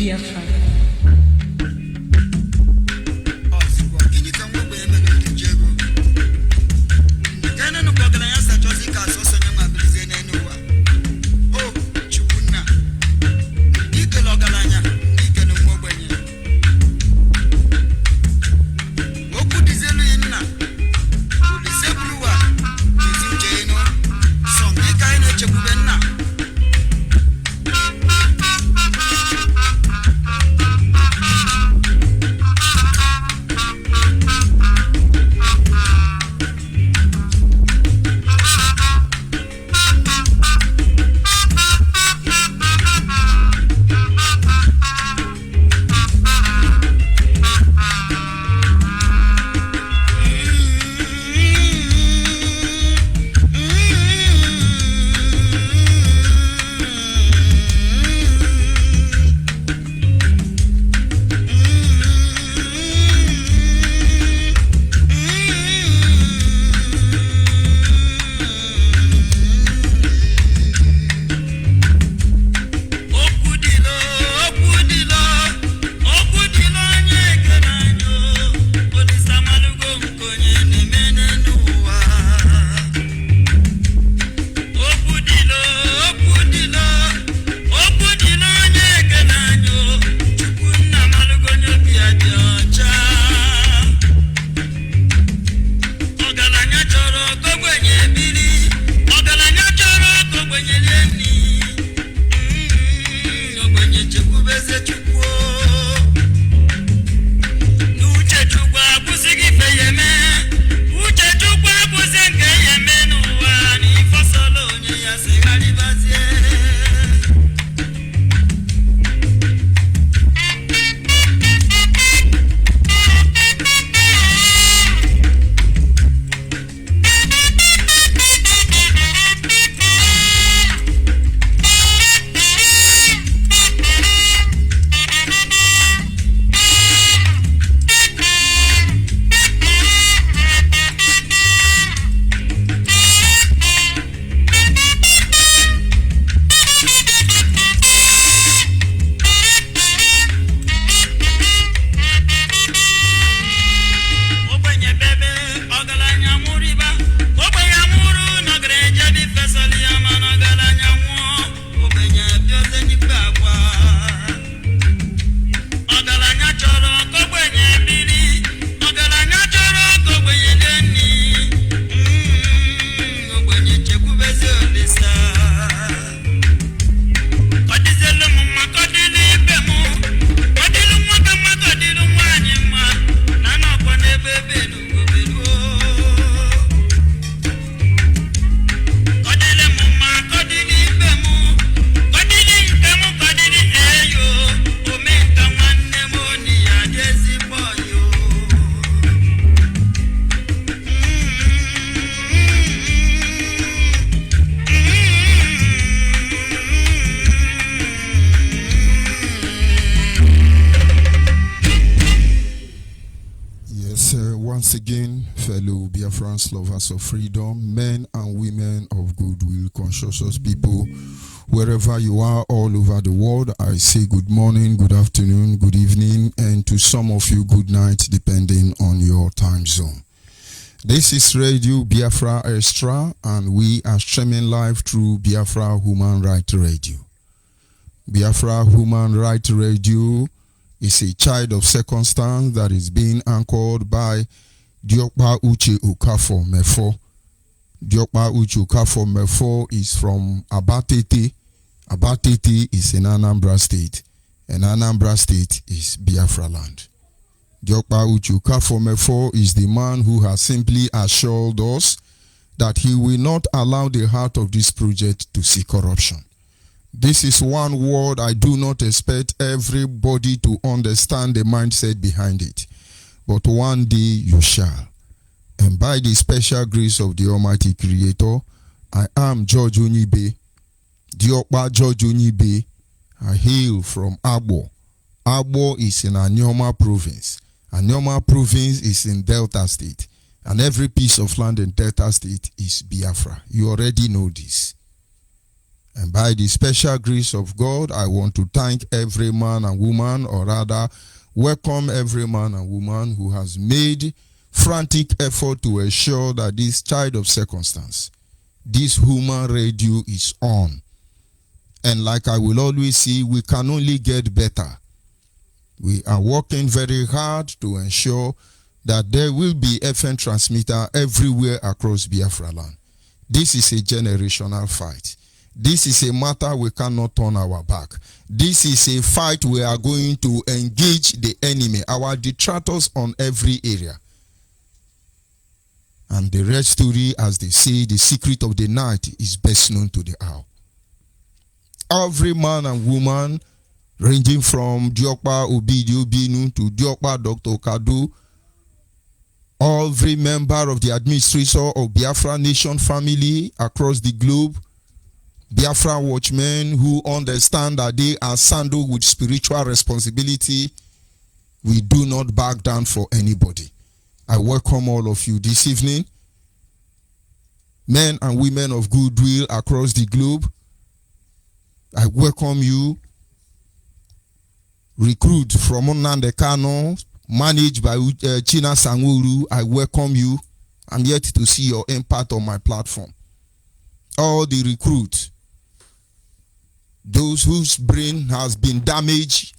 Biafra. Oku dizelu inna. Udisebluwa. Izimje ino. once again, fellow Biafrans, lovers of freedom, men and women of goodwill, conscious people, wherever you are all over the world, I say good morning, good afternoon, good evening, and to some of you, good night, depending on your time zone. This is Radio Biafra Extra, and we are streaming live through Biafra Human Rights Radio. Biafra Human Rights Radio is a child of circumstance that is being anchored by Diokpa Uche Okafor Mefo. Diokpa Uche Okafor Mefo is from Abatete. Abatete is in Anambra State, and Anambra State is Biafra land. Diokpa Uche Okafor Mefo is the man who has simply assured us that he will not allow the heart of this project to see corruption. This is one word I do not expect everybody to understand the mindset behind it. But one day you shall. And by the special grace of the Almighty Creator, I am George Onyibe, Diokpa George Onyibe. I hail from Agbo. Agbo is in Anyoma province. Anyoma province is in Delta State. And every piece of land in Delta State is Biafra. You already know this. And by the special grace of God, I want to thank every man and woman, or rather, welcome every man and woman who has made frantic effort to ensure that this child of circumstance, this human radio is on. And like I will always say, we can only get better. We are working very hard to ensure that there will be FM transmitter everywhere across Biafra land. This is a generational fight. This is a matter we cannot turn our back. This is a fight we are going to engage the enemy, our detractors on every area. And the red story, as they say, the secret of the night is best known to the owl. Every man and woman, ranging from Diokpa Obidi Obinu to Diokpa Dr. Kadu, every member of the administrator of Biafra Nation family across the globe, Biafra watchmen who understand that they are saddled with spiritual responsibility, we do not back down for anybody. I welcome all of you this evening. Men and women of goodwill across the globe, I welcome you. Recruit from Nnamdi Kanu, managed by China Sanguru, I welcome you. I'm yet to see your impact on my platform. All the recruits, those whose brain has been damaged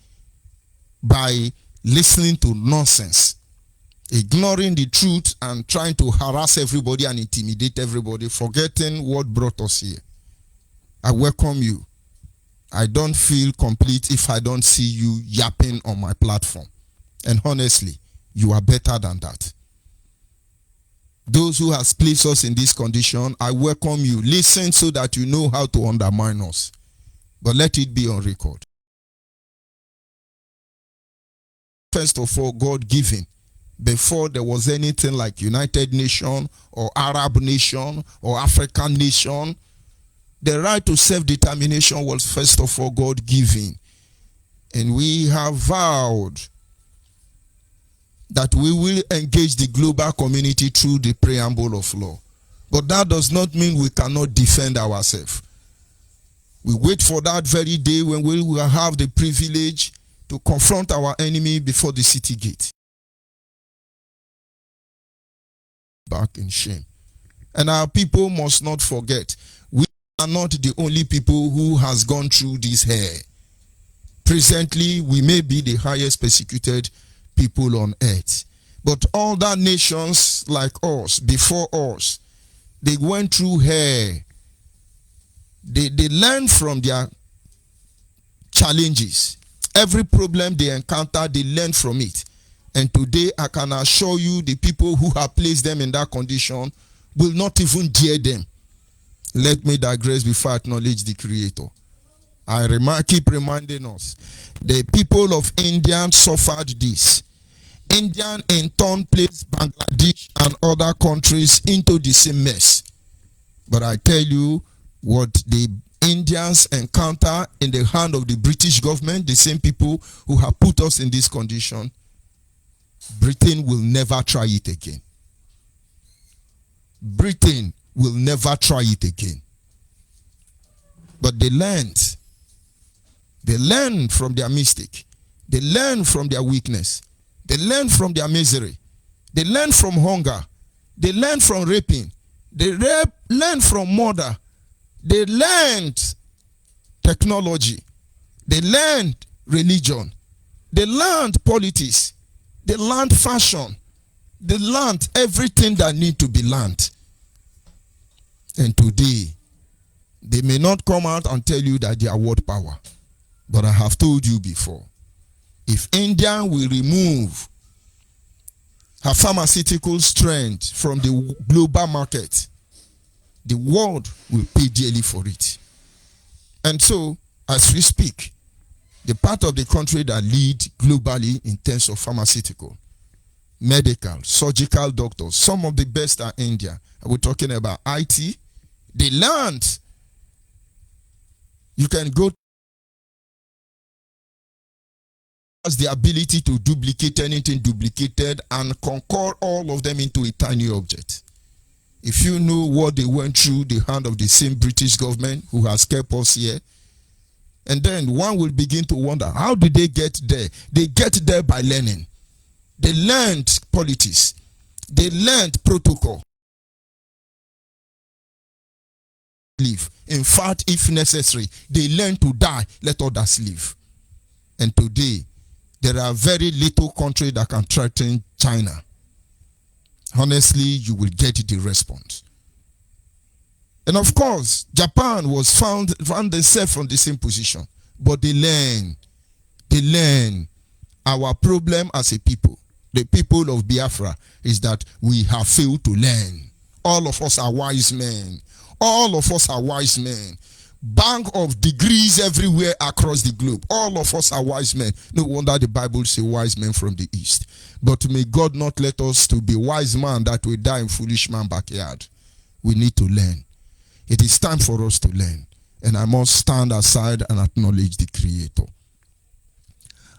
by listening to nonsense, ignoring the truth and trying to harass everybody and intimidate everybody, forgetting what brought us here. I welcome you. I don't feel complete if I don't see you yapping on my platform. And honestly, you are better than that. Those who has placed us in this condition, I welcome you. Listen so that you know how to undermine us. But let it be on record. First of all, God-given. Before there was anything like United Nation or Arab Nation or African Nation, the right to self-determination was first of all God-given. And we have vowed that we will engage the global community through the preamble of law. But that does not mean we cannot defend ourselves. We wait for that very day when we will have the privilege to confront our enemy before the city gate. Back in shame. And our people must not forget, we are not the only people who has gone through this hell. Presently, we may be the highest persecuted people on earth. But all the nations like us, before us, they went through hell. They learn from their challenges. Every problem they encounter, they learn from it. And today, I can assure you, the people who have placed them in that condition will not even dare them. Let me digress before I acknowledge the Creator. I keep reminding us, the people of India suffered this. India in turn placed Bangladesh and other countries into the same mess. But I tell you, what the Indians encounter in the hand of the British government, the same people who have put us in this condition, Britain will never try it again. Britain will never try it again. But they learned. They learned from their mistake. They learned from their weakness. They learned from their misery. They learned from hunger. They learned from raping. They learned from murder. They learned technology. They learned religion. They learned politics. They learned fashion. They learned everything that need to be learned. And today, they may not come out and tell you that they are world power. But I have told you before, if India will remove her pharmaceutical strength from the global market, the world will pay dearly for it. And so, as we speak, the part of the country that lead globally in terms of pharmaceutical, medical, surgical doctors, some of the best are India. We're talking about IT. They learned. You can go as the ability to duplicate anything duplicated and concord all of them into a tiny object. If you know what they went through the hand of the same British government who has kept us here, and then one will begin to wonder, how did they get there? They get there by learning. They learned politics. They learned protocol. Live. In fact, if necessary, they learn to die, let others live. And today, there are very little countries that can threaten China. Honestly, you will get the response. And of course, Japan was found themselves from the same position. But they learn. They learn. Our problem as a people, the people of Biafra, is that we have failed to learn. All of us are wise men. All of us are wise men. Bank of degrees everywhere across the globe. All of us are wise men. No wonder the Bible says wise men from the east. But may God not let us to be wise man that we die in foolish man backyard. We need to learn. It is time for us to learn. And I must stand aside and acknowledge the Creator.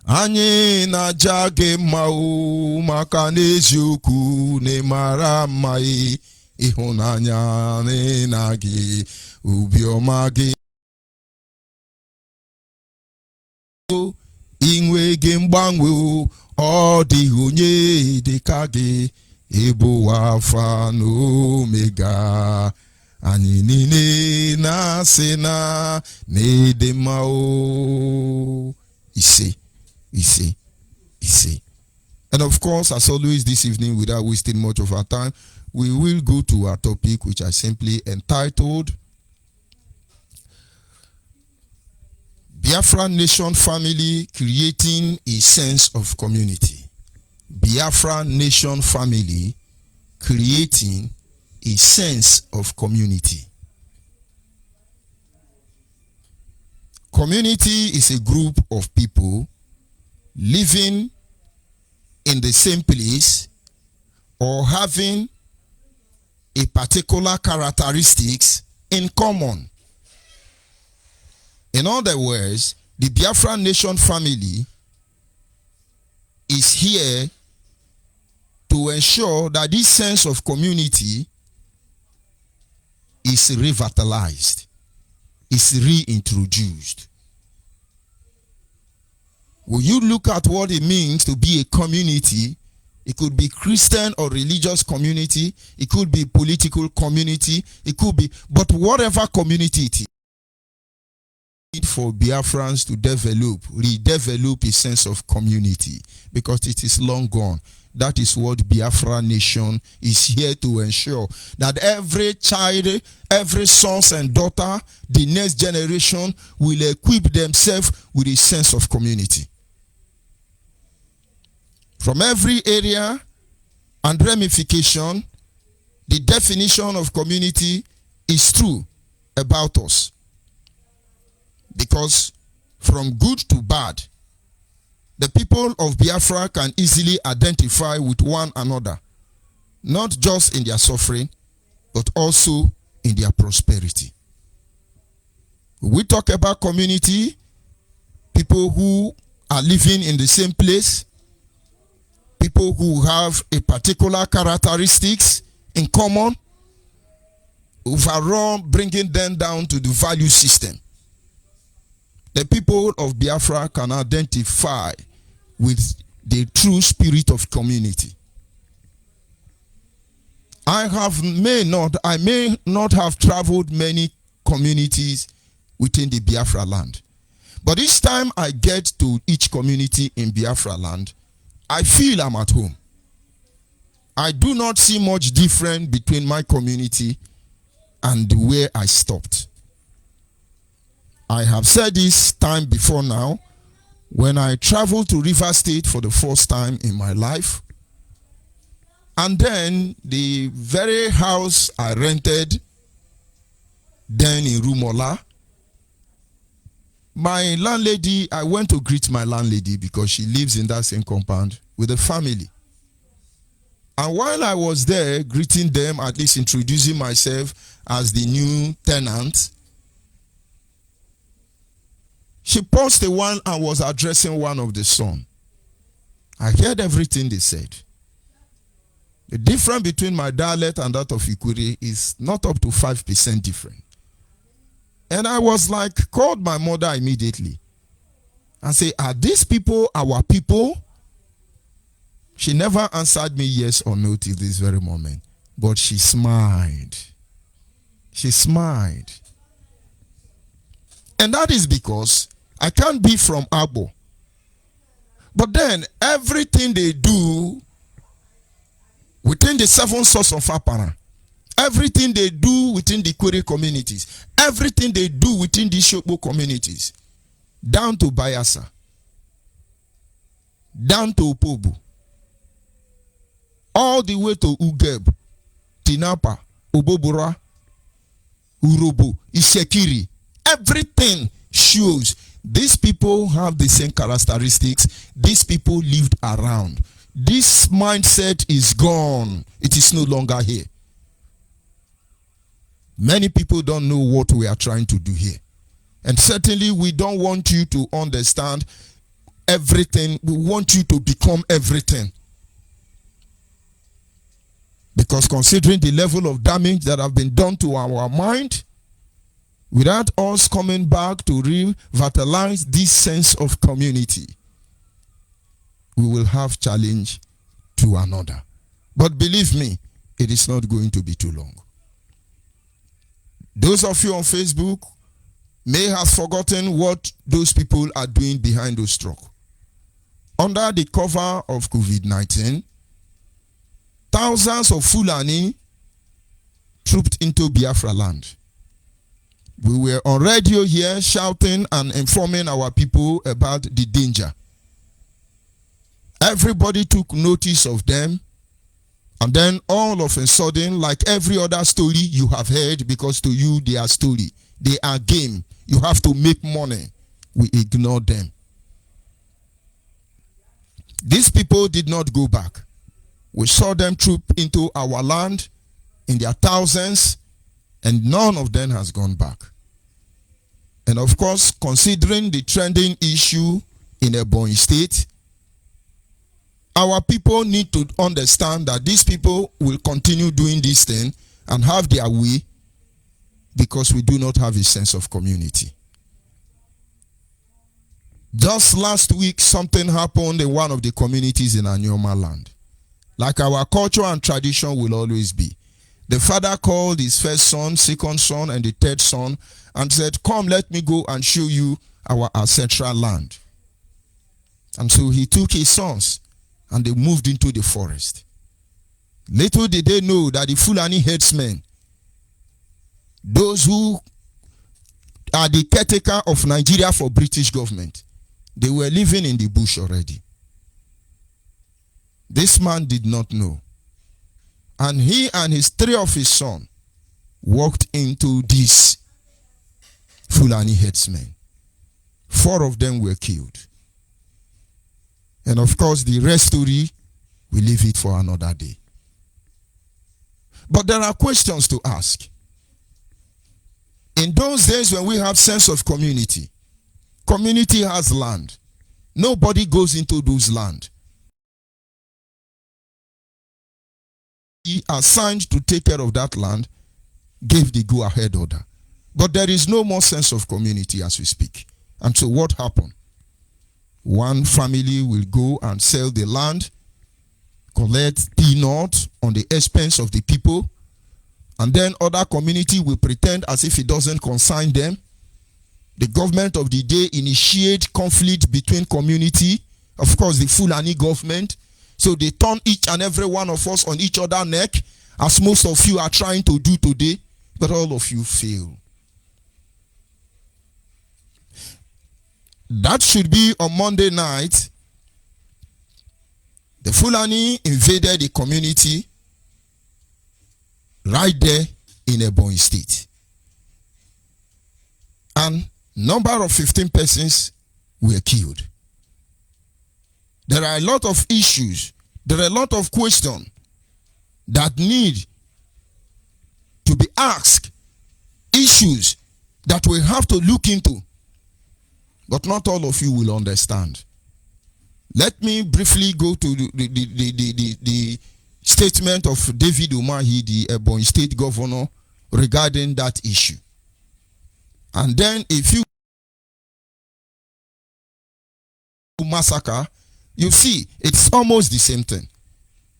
Anyị na-aja gị mma o maka n'eziokwu na-emara mma ịhụnanya na gị obiọma gị inwe gị mgbanwe ọ dịghị onye dịka gị ịbụ Alfa na Omega. Anyị niile na-asị na ịdị mma o. Ise. And of course, as always this evening, without wasting much of our time, we will go to our topic, which I simply entitled Biafra Nation Family Creating a Sense of Community. Biafra Nation Family Creating a Sense of Community. Community is a group of people living in the same place or having a particular characteristics in common. In other words, the Biafra Nation family is here to ensure that this sense of community is revitalized, is reintroduced. When you look at what it means to be a community, it could be Christian or religious community, it could be political community, it could be, but whatever community it is, for Biafrans to redevelop a sense of community, because it is long gone. That is what Biafra Nation is here to ensure, that every child, every son and daughter, the next generation will equip themselves with a sense of community. From every area and ramification, the definition of community is true about us. Because from good to bad, the people of Biafra can easily identify with one another, not just in their suffering, but also in their prosperity. When we talk about community, people who are living in the same place, people who have a particular characteristics in common, overall bringing them down to the value system. The people of Biafra can identify with the true spirit of community. I may not have traveled many communities within the Biafra land. But each time I get to each community in Biafra land, I feel I'm at home. I do not see much difference between my community and where I stopped. I have said this time before now. When I traveled to River State for the first time in my life, and then the very house I rented then in Rumola, my landlady, I went to greet my landlady because she lives in that same compound with the family. And while I was there greeting them, at least introducing myself as the new tenant, she paused the one and was addressing one of the son. I heard everything they said. The difference between my dialect and that of Ikuri is not up to 5% different. And I was like, called my mother immediately and say, are these people our people? She never answered me yes or no till this very moment. But she smiled. She smiled. And that is because I can't be from Abo. But then everything they do within the 7 source of Apara, everything they do within the Kwere communities, everything they do within the Shokbo communities, down to Bayasa, down to Opobu, all the way to Ugeb, Tinapa, Obobora, Urobo, Ishekiri, everything shows these people have the same characteristics. These people lived around. This mindset is gone. It is no longer here. Many people don't know what we are trying to do here. And certainly we don't want you to understand everything. We want you to become everything. Because considering the level of damage that have been done to our mind, without us coming back to revitalize this sense of community, we will have challenge to another. But believe me, it is not going to be too long. Those of you on Facebook may have forgotten what those people are doing behind those trucks. Under the cover of COVID-19, thousands of Fulani trooped into Biafra land. We were on radio here shouting and informing our people about the danger. Everybody took notice of them, and then all of a sudden, like every other story you have heard, because to you they are story, they are game, you have to make money, we ignore them. These people did not go back. We saw them troop into our land in their thousands, and none of them has gone back. And of course, considering the trending issue in Ebonyi State, our people need to understand that these people will continue doing this thing and have their way because we do not have a sense of community. Just last week, something happened in one of the communities in Anyoma land. Like our culture and tradition will always be. The father called his first son, second son, and the third son and said, come, let me go and show you our ancestral land. And so he took his sons and they moved into the forest. Little did they know that the Fulani headsmen, those who are the caretaker of Nigeria for British government, they were living in the bush already. This man did not know. And he and his 3 of his sons walked into these Fulani headsmen. 4 of them were killed. And of course, the rest story, we leave it for another day. But there are questions to ask. In those days when we have sense of community, community has land. Nobody goes into those land. Assigned to take care of that land gave the go-ahead order. But there is no more sense of community as we speak. And so what happened? One family will go and sell the land, collect peanuts on the expense of the people, and then other community will pretend as if it doesn't concern them. The government of the day initiate conflict between community, of course the Fulani government, so they turn each and every one of us on each other's neck, as most of you are trying to do today, but all of you fail. That should be on Monday night. The Fulani invaded the community right there in Ebonyi State. And number of 15 persons were killed. There are a lot of issues, there are a lot of questions that need to be asked, issues that we have to look into. But not all of you will understand. Let me briefly go to the statement of David Umahi, the Ebonyi State Governor, regarding that issue. And then if you massacre, you see, it's almost the same thing.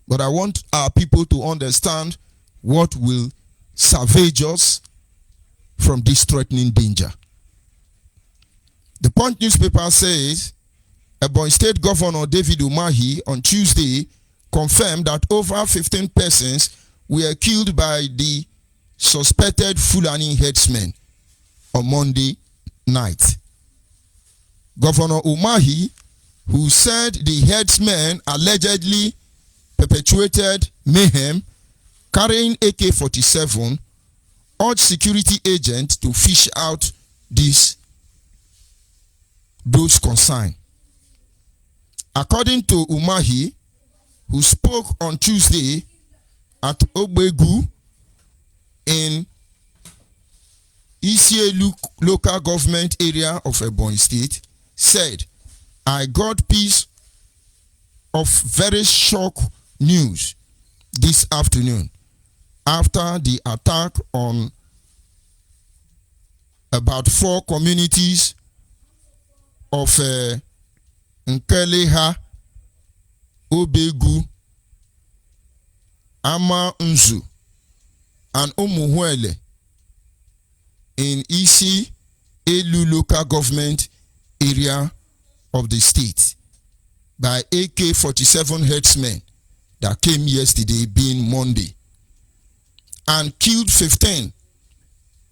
But I want our people to understand what will salvage us from this threatening danger. The Punch newspaper says, Ebonyi State Governor David Umahi on Tuesday confirmed that over 15 persons were killed by the suspected Fulani headsmen on Monday night. Governor Umahi, who said the headsmen allegedly perpetuated mayhem carrying AK-47, urged security agents to fish out those concerned. According to Umahi, who spoke on Tuesday at Ogbegu in Isielu local government area of Ebonyi State, said, I got piece of very shock news this afternoon after the attack on about 4 communities of Nkeleha, Obegu, Ama Nzu, and Omuhuele in Isi Elu local government area of the state by AK-47 headsmen that came yesterday, being Monday, and killed 15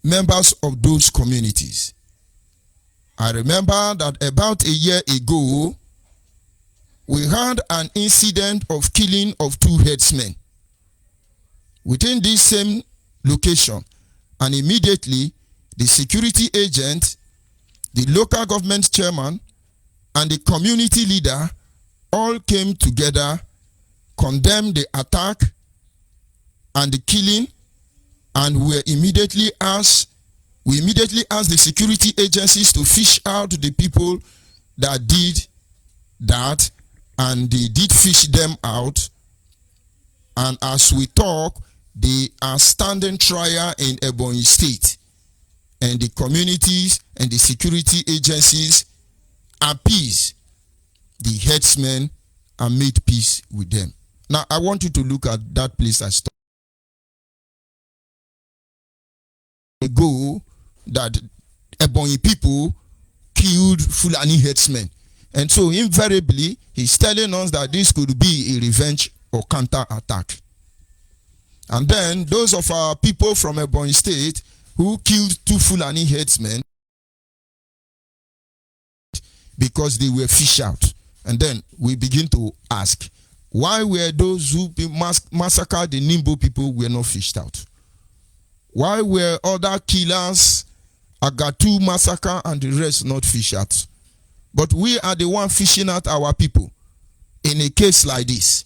members of those communities. I remember that about a year ago, we had an incident of killing of 2 headsmen within this same location, and immediately the security agent, the local government chairman, and the community leader all came together, condemned the attack and the killing, and we immediately asked the security agencies to fish out the people that did that, and they did fish them out. And as we talk, they are standing trial in Ebonyi State, and the communities and the security agencies appease the headsmen and made peace with them. Now I want you to look at that place I stopped ago, that Ebonyi people killed Fulani headsmen. And so invariably, he's telling us that this could be a revenge or counter-attack. And then those of our people from Ebonyi State who killed 2 Fulani headsmen because they were fished out. And then we begin to ask, why were those who massacred the Nimbo people were not fished out? Why were other killers, Agatu massacre and the rest, not fished out? But we are the one fishing out our people in a case like this,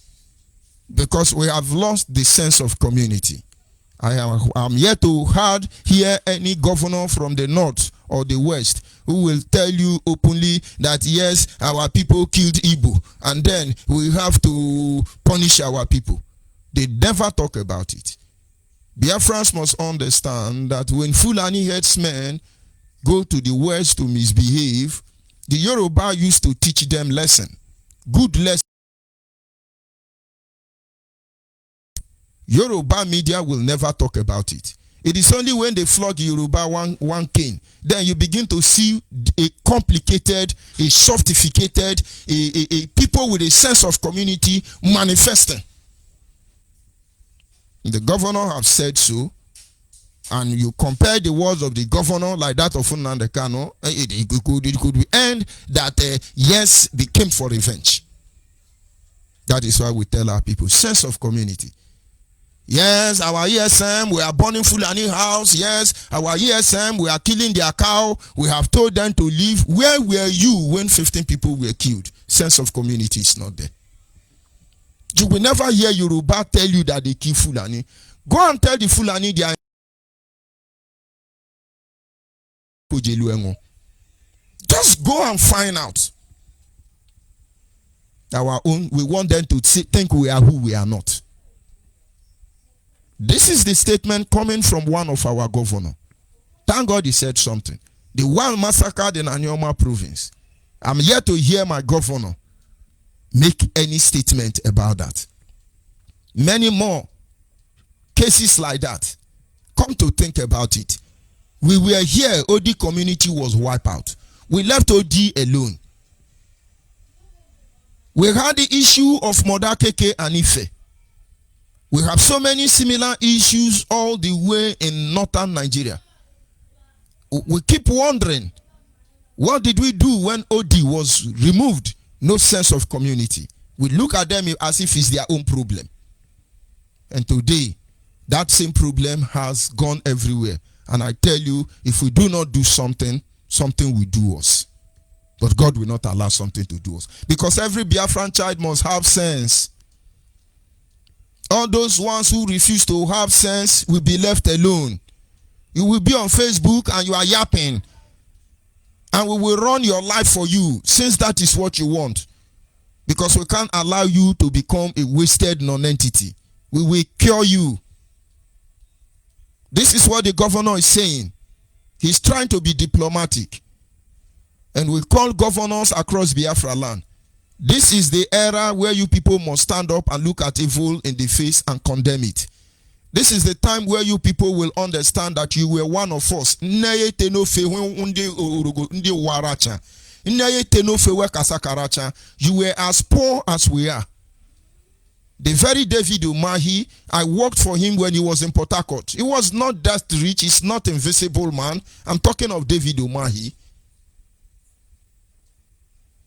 because we have lost the sense of community. I'm yet to hear any governor from the north or the west who will tell you openly that yes, our people killed Igbo and then we have to punish our people. They never talk about it. Biafrans must understand that when Fulani headsmen go to the west to misbehave, the Yoruba used to teach them lesson, good lesson. Yoruba media will never talk about it. It is only when they flog Yoruba one cane, then you begin to see a complicated, a sophisticated, a people with a sense of community manifesting. The governor have said so, and you compare the words of the governor like that of Nnamdi Kanu, it could be end that yes, they came for revenge. That is why we tell our people, sense of community. Yes, our ESM, we are burning Fulani house. Yes, our ESM, we are killing their cow. We have told them to leave. Where were you when 15 people were killed? Sense of community is not there. You will never hear Yoruba tell you that they kill Fulani. Go and tell the Fulani they are. Just go and find out. Our own, we want them to think we are who we are not. This is the statement coming from one of our governors. Thank God he said something. The one massacred in Anyoma province. I'm yet to hear my governor make any statement about that. Many more cases like that. Come to think about it. We were here, OD community was wiped out. We left OD alone. We had the issue of Modakeke and Ife. We have so many similar issues all the way in northern Nigeria. We keep wondering, what did we do when OD was removed? No sense of community. We look at them as if it's their own problem. And today, that same problem has gone everywhere. And I tell you, if we do not do something, something will do us. But God will not allow something to do us. Because every Biafran child must have sense. All those ones who refuse to have sense will be left alone. You will be on Facebook and you are yapping. And we will run your life for you, since that is what you want. Because we can't allow you to become a wasted non-entity. We will cure you. This is what the governor is saying. He's trying to be diplomatic. And we call governors across Biafra land. This is the era where you people must stand up and look at evil in the face and condemn it. This is the time where you people will understand that you were one of us. You were as poor as we are. The very David Umahi, I worked for him when he was in Port Harcourt. He was not that rich. He's not invisible man. I'm talking of David Umahi.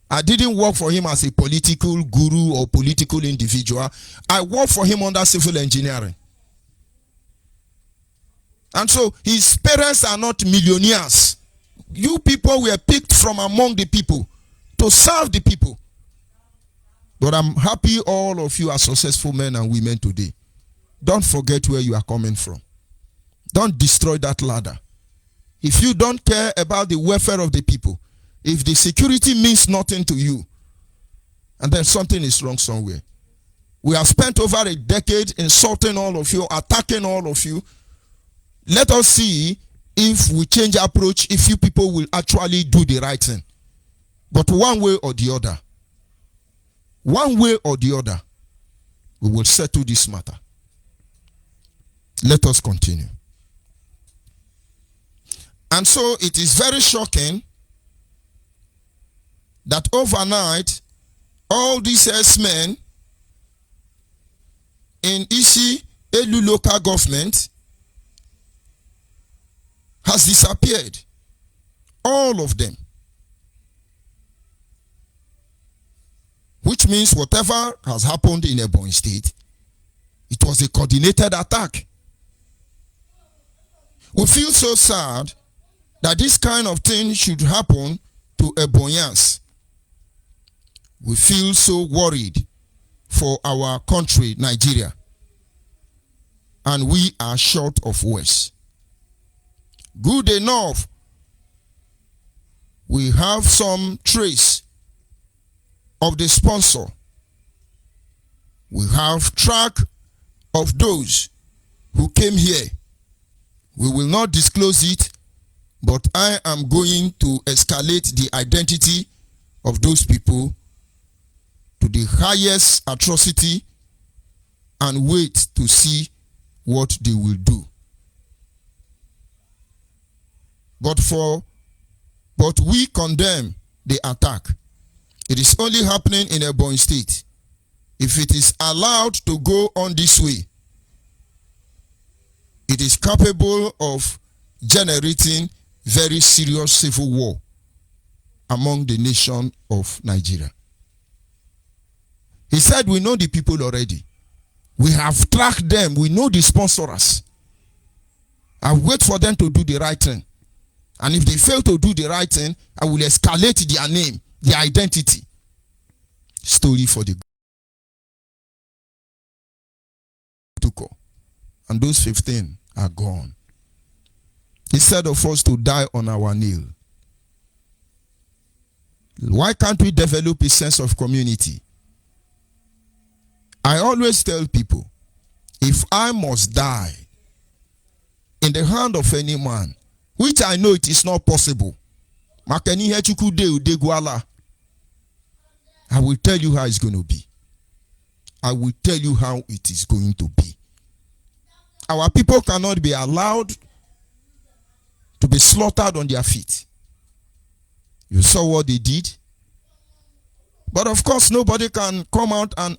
I didn't work for him as a political guru or political individual. I worked for him under civil engineering. And so his parents are not millionaires. You people were picked from among the people to serve the people. But I'm happy all of you are successful men and women today. Don't forget where you are coming from. Don't destroy that ladder. If you don't care about the welfare of the people, if the security means nothing to you, and then something is wrong somewhere. We have spent over a decade insulting all of you, attacking all of you. Let us see if we change approach, if you people will actually do the right thing. But one way or the other, we will settle this matter. Let us continue. And so it is very shocking that overnight, all these S-men in Isi Elu local government has disappeared. All of them. Which means whatever has happened in Ebonyi State, it was a coordinated attack. We feel so sad that this kind of thing should happen to Ebonyans. We feel so worried for our country, Nigeria. And we are short of words. Good enough, we have some trace of the sponsor. We have track of those who came here. We will not disclose it, but I am going to escalate the identity of those people to the highest atrocity and wait to see what they will do. But we condemn the attack. It is only happening in Ebonyi State. If it is allowed to go on this way, it is capable of generating very serious civil war among the nation of Nigeria. He said, we know the people already. We have tracked them. We know the sponsors. I wait for them to do the right thing. And if they fail to do the right thing, I will escalate their name, their identity. Story for the and those 15 are gone. Instead of us to die on our knee, why can't we develop a sense of community? I always tell people, if I must die in the hand of any man, which I know it is not possible, I will tell you how it's going to be. I will tell you how it is going to be. Our people cannot be allowed to be slaughtered on their feet. You saw what they did. But of course, nobody can come out and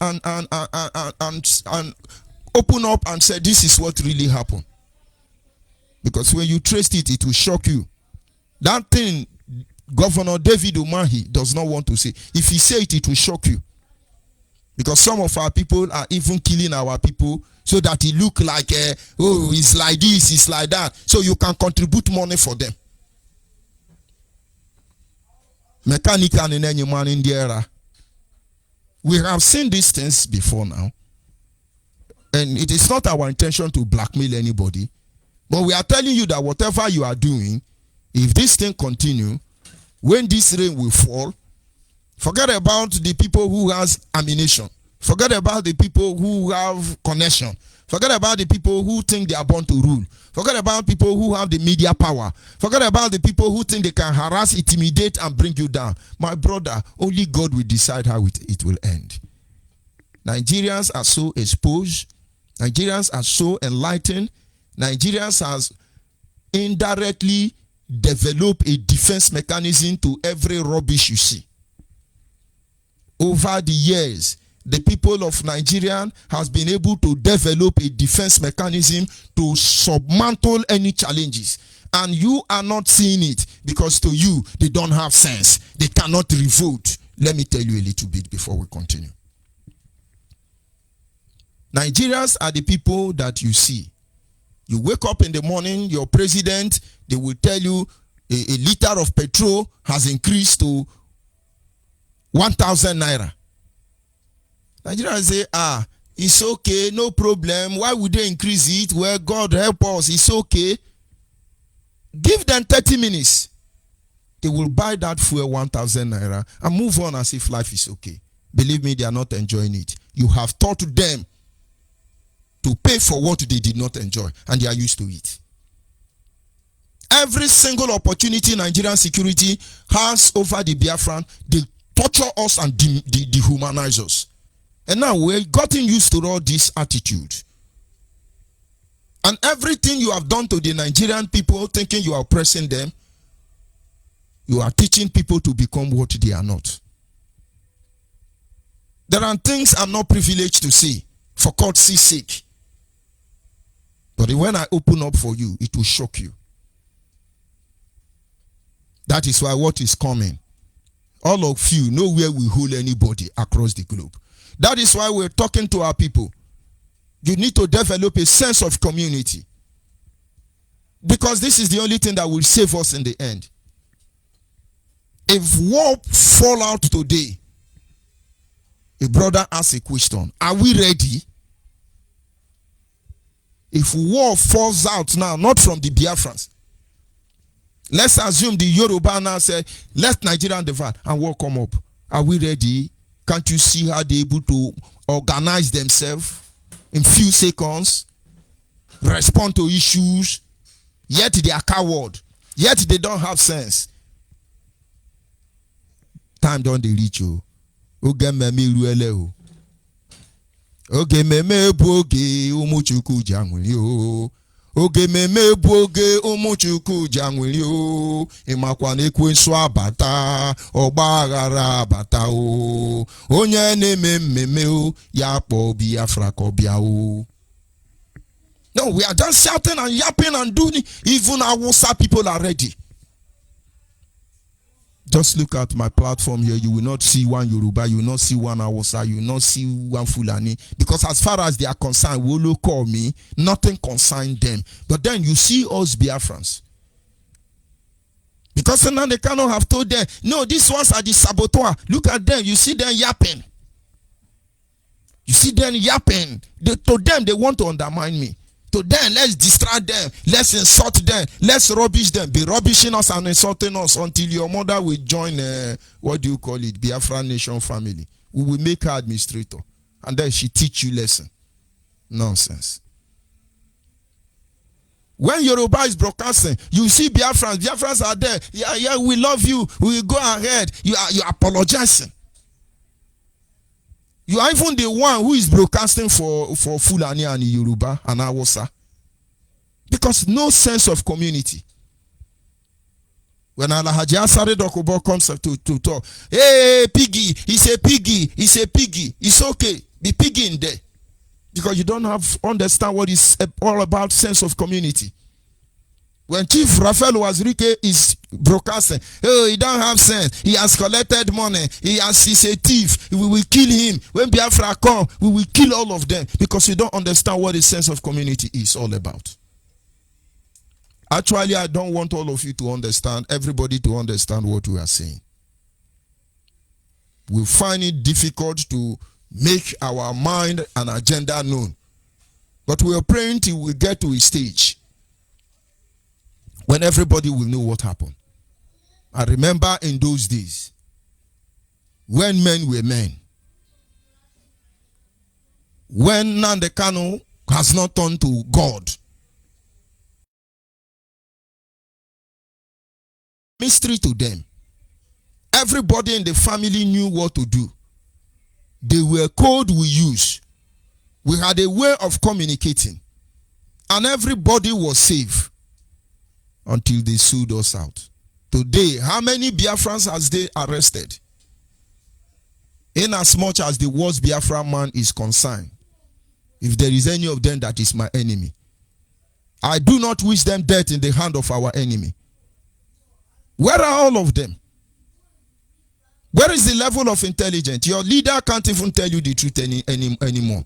open up and say, this is what really happened. Because when you trace it, it will shock you. That thing Governor David Umahi does not want to say. If he say it, it will shock you. Because some of our people are even killing our people so that it look like, oh, it's like this, it's like that. So you can contribute money for them. Mechanical in any man in the era. We have seen these things before now. And it is not our intention to blackmail anybody. But we are telling you that whatever you are doing, if this thing continue, when this rain will fall, forget about the people who has ammunition. Forget about the people who have connection. Forget about the people who think they are born to rule. Forget about people who have the media power. Forget about the people who think they can harass, intimidate, and bring you down. My brother, only God will decide how it will end. Nigerians are so exposed. Nigerians are so enlightened. Nigerians has indirectly developed a defense mechanism to every rubbish you see. Over the years, the people of Nigeria has been able to develop a defense mechanism to submantle any challenges. And you are not seeing it because to you, they don't have sense. They cannot revolt. Let me tell you a little bit before we continue. Nigerians are the people that you see. You wake up in the morning, your president, they will tell you a liter of petrol has increased to 1,000 naira. Nigerians say, it's okay, no problem. Why would they increase it? Well, God help us, it's okay. Give them 30 minutes. They will buy that fuel 1,000 naira and move on as if life is okay. Believe me, they are not enjoying it. You have taught them to pay for what they did not enjoy, and they are used to it. Every single opportunity Nigerian security has over the Biafran, they torture us and dehumanize us. And now we've gotten used to all this attitude. And everything you have done to the Nigerian people, thinking you are oppressing them, you are teaching people to become what they are not. There are things I'm not privileged to say, for courtesy's sake. But when I open up for you, it will shock you. That is why what is coming, all of you, nowhere will hold anybody across the globe. That is why we're talking to our people. You need to develop a sense of community. Because this is the only thing that will save us in the end. If war fall out today, a brother asks a question, are we ready? If war falls out now, not from the Biafrans, let's assume the Yoruba now say, let Nigeria divide and war come up. Are we ready? Can't you see how they're able to organize themselves in few seconds? respond to issues, yet they are coward, yet they don't have sense. Time don't they reach you. Oge meme ruele o. Oge meme boge umuchuku jangwili o. Oge meme boge umuchuku jangwili o. Imakwa nekwensu abata, ogbagara abata o. Onye neme meme o, yakpo Biafra kobia o. No, we are just shouting and yapping and doing it. Even our WhatsApp people are ready. Just look at my platform here. You will not see one Yoruba, you will not see one Hausa, you will not see one Fulani. Because as far as they are concerned, Wolo call me, nothing concerned them. But then you see us Biafrans. Because now they cannot have told them, no, these ones are the saboteur. Look at them, you see them yapping. You see them yapping. To them, they want to undermine me. To them, let's distract them, let's insult them, let's rubbish them, be rubbishing us and insulting us until your mother will join, what do you call it, Biafra Nation family. We will make her administrator. And then she teach you lesson. Nonsense. When Yoruba is broadcasting, you see Biafrans are there. Yeah, we love you. We will go ahead. You are apologizing. You are even the one who is broadcasting for Fulani and Yoruba and Hausa. Because no sense of community. When Alhaji Asare Dokubo comes to talk, hey, piggy, he's a piggy, it's okay, be piggy in there. Because you don't understand what is all about sense of community. When Chief Rafael Wazirike is broadcasting, oh, he don't have sense. He has collected money. He's a thief. We will kill him. When Biafra come, we will kill all of them because you don't understand what the sense of community is all about. Actually, I don't want all of you to understand, everybody to understand what we are saying. We find it difficult to make our mind and agenda known. But we are praying till we get to a stage when everybody will know what happened. I remember in those days, when men were men, when Nnamdi Kanu has not turned to God, mystery to them. Everybody in the family knew what to do. They were code we use. We had a way of communicating. And everybody was safe until they sued us out. Today, how many Biafrans has they arrested? In as much as the worst Biafra man is concerned, if there is any of them that is my enemy, I do not wish them death in the hand of our enemy. Where are all of them? Where is the level of intelligence? Your leader can't even tell you the truth anymore.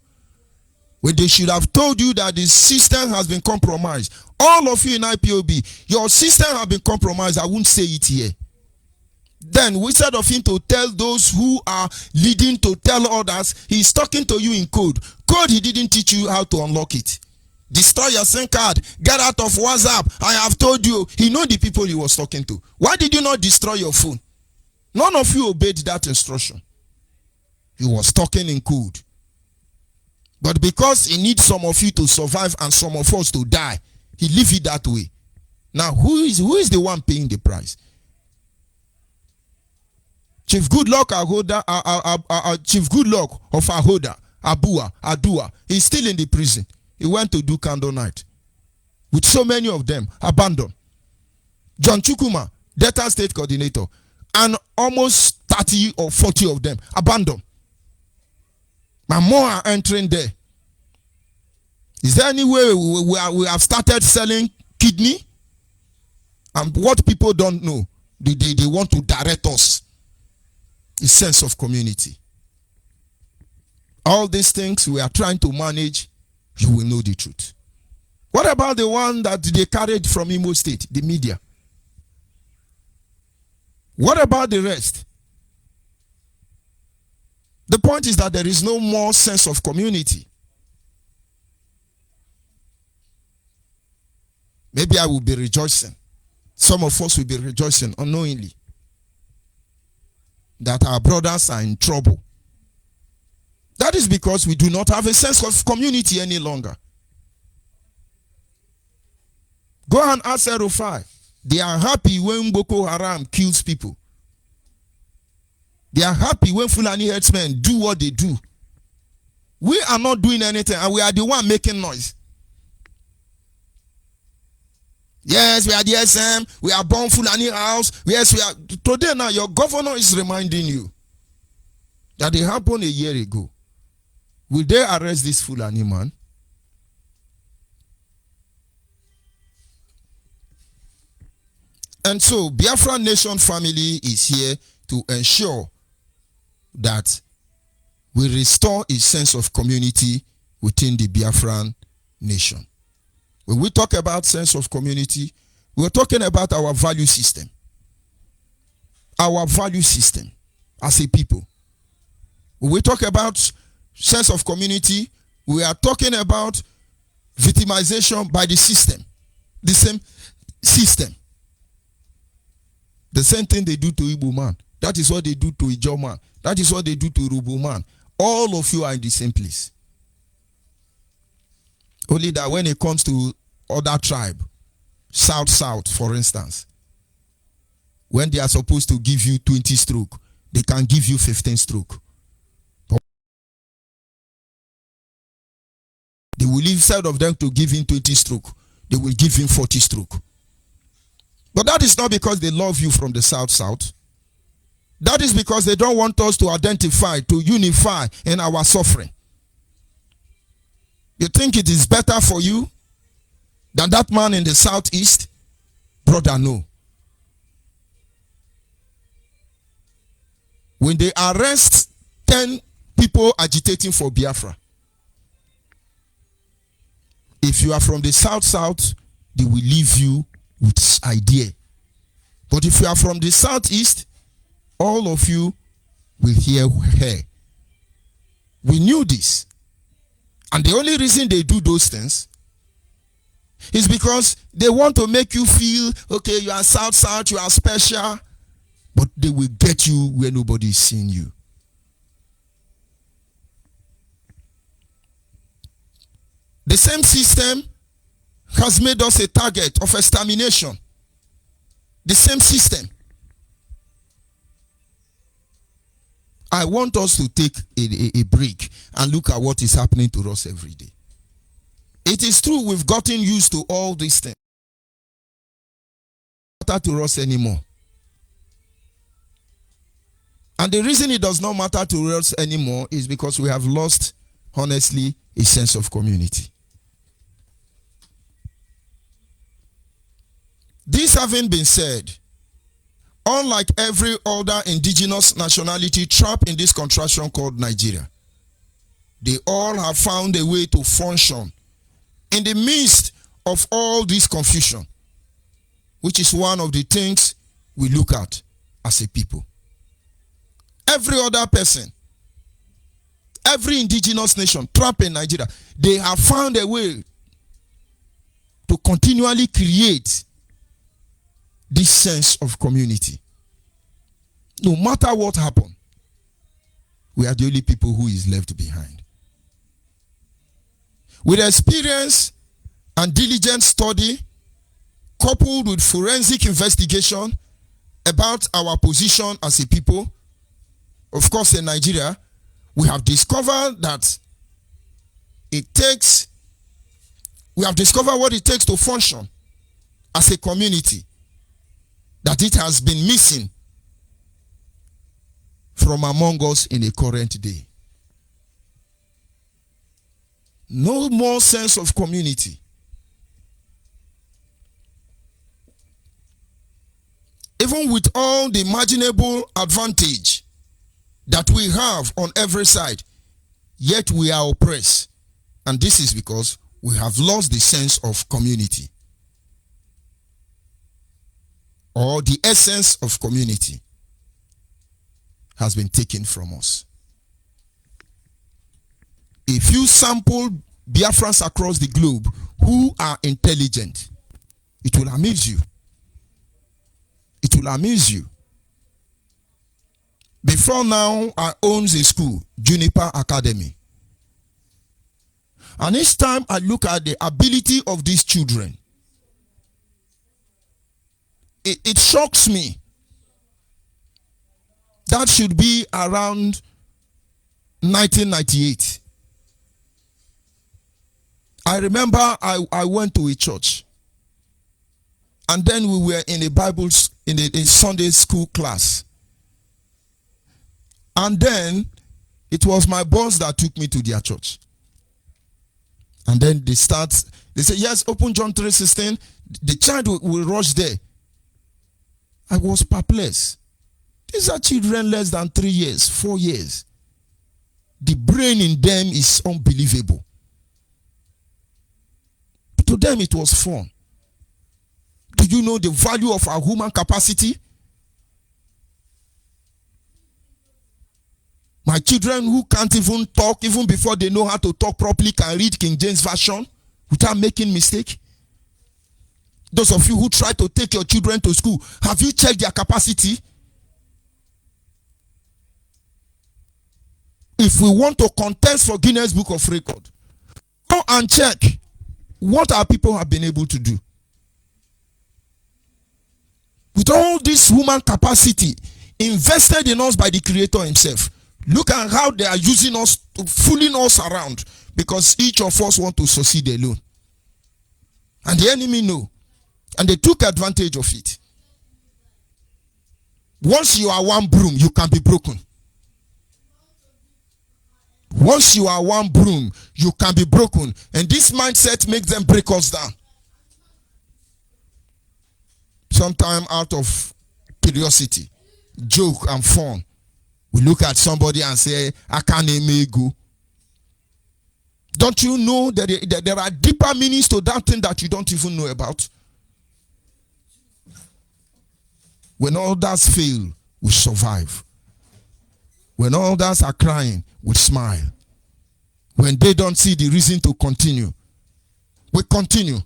When they should have told you that the system has been compromised. All of you in IPOB, your system has been compromised. I won't say it here. Then, instead of him to tell those who are leading to tell others, he's talking to you in code. Code he didn't teach you how to unlock it. Destroy your SIM card. Get out of WhatsApp. I have told you. He know the people he was talking to. Why did you not destroy your phone? None of you obeyed that instruction. He was talking in code. But because he needs some of you to survive and some of us to die, he leave it that way. Now, who is the one paying the price? Chief Goodluck Chief Goodluck of Adua, he's still in the prison. He went to do candle night. With so many of them abandoned. John Chukwuma, Delta State Coordinator, and almost 30 or 40 of them abandoned. And more are entering there. Is there any way we have started selling kidney? And what people don't know, they want to direct us. A sense of community. All these things we are trying to manage, you will know the truth. What about the one that they carried from Imo State, the media? What about the rest? The point is that there is no more sense of community. Maybe I will be rejoicing. Some of us will be rejoicing unknowingly that our brothers are in trouble. That is because we do not have a sense of community any longer. Go and ask Erufai. They are happy when Boko Haram kills people. They are happy when Fulani herdsmen do what they do. We are not doing anything, and we are the one making noise. Yes, we are the SM. We are born Fulani house. Yes, we are. Today now, your governor is reminding you that it happened a year ago. Will they arrest this Fulani man? And so, Biafra Nation family is here to ensure that we restore a sense of community within the Biafran nation. When we talk about sense of community, we're talking about our value system. Our value system as a people. When we talk about sense of community, we are talking about victimization by the system. The same system. The same thing they do to Igbo man. That is what they do to Ijaw man. That is what they do to Rubu man. All of you are in the same place. Only that when it comes to other tribe, South, for instance, when they are supposed to give you 20 stroke, they can give you 15 stroke. They will leave instead of them to give him 20 stroke, they will give him 40 stroke. But that is not because they love you from the South. That is because they don't want us to identify, to unify in our suffering. You think it is better for you than that man in the Southeast? Brother, no. When they arrest 10 people agitating for Biafra, if you are from the South, they will leave you with idea. But if you are from the Southeast, all of you will hear. We knew this. And the only reason they do those things is because they want to make you feel, okay, you are South, you are special, but they will get you where nobody is seeing you. The same system has made us a target of extermination. The same system. I want us to take a break and look at what is happening to us every day. It is true we've gotten used to all these things. It doesn't matter to us anymore. And the reason it does not matter to us anymore is because we have lost, honestly, a sense of community. This having been said, unlike every other indigenous nationality trapped in this contraction called Nigeria, they all have found a way to function in the midst of all this confusion, which is one of the things we look at as a people. Every other person, every indigenous nation trapped in Nigeria, they have found a way to continually create this sense of community. No matter what happened, we are the only people who is left behind. With experience and diligent study, coupled with forensic investigation about our position as a people, of course in Nigeria, we have discovered that we have discovered what it takes to function as a community, that it has been missing from among us in the current day. No more sense of community. Even with all the imaginable advantage that we have on every side, yet we are oppressed. And this is because we have lost the sense of community, or the essence of community has been taken from us. If you sample Biafrans across the globe who are intelligent, it will amaze you. It will amaze you. Before now, I own a school, Juniper Academy. And each time I look at the ability of these children, it shocks me. That should be around 1998. I remember I went to a church, and then we were in a in a Sunday school class, and then it was my boss that took me to their church. And then they say, yes, open John 3:16. The child will rush there. I was perplexed. These are children less than 3 years, 4 years. The brain in them is unbelievable. To them it was fun. Do you know the value of our human capacity? My children who can't even talk, even before they know how to talk properly, can read King James Version without making mistake. Those of you who try to take your children to school, have you checked their capacity? If we want to contest for Guinness Book of Record, go and check what our people have been able to do. With all this human capacity invested in us by the Creator himself, look at how they are using us, fooling us around, because each of us want to succeed alone. And the enemy know. And they took advantage of it. Once you are one broom, you can be broken. Once you are one broom, you can be broken. And this mindset makes them break us down. Sometime out of curiosity, joke and fun, we look at somebody and say, I can't make go. Don't you know that there are deeper meanings to that thing that you don't even know about? When others fail, we survive. When others are crying, we smile. When they don't see the reason to continue, we continue.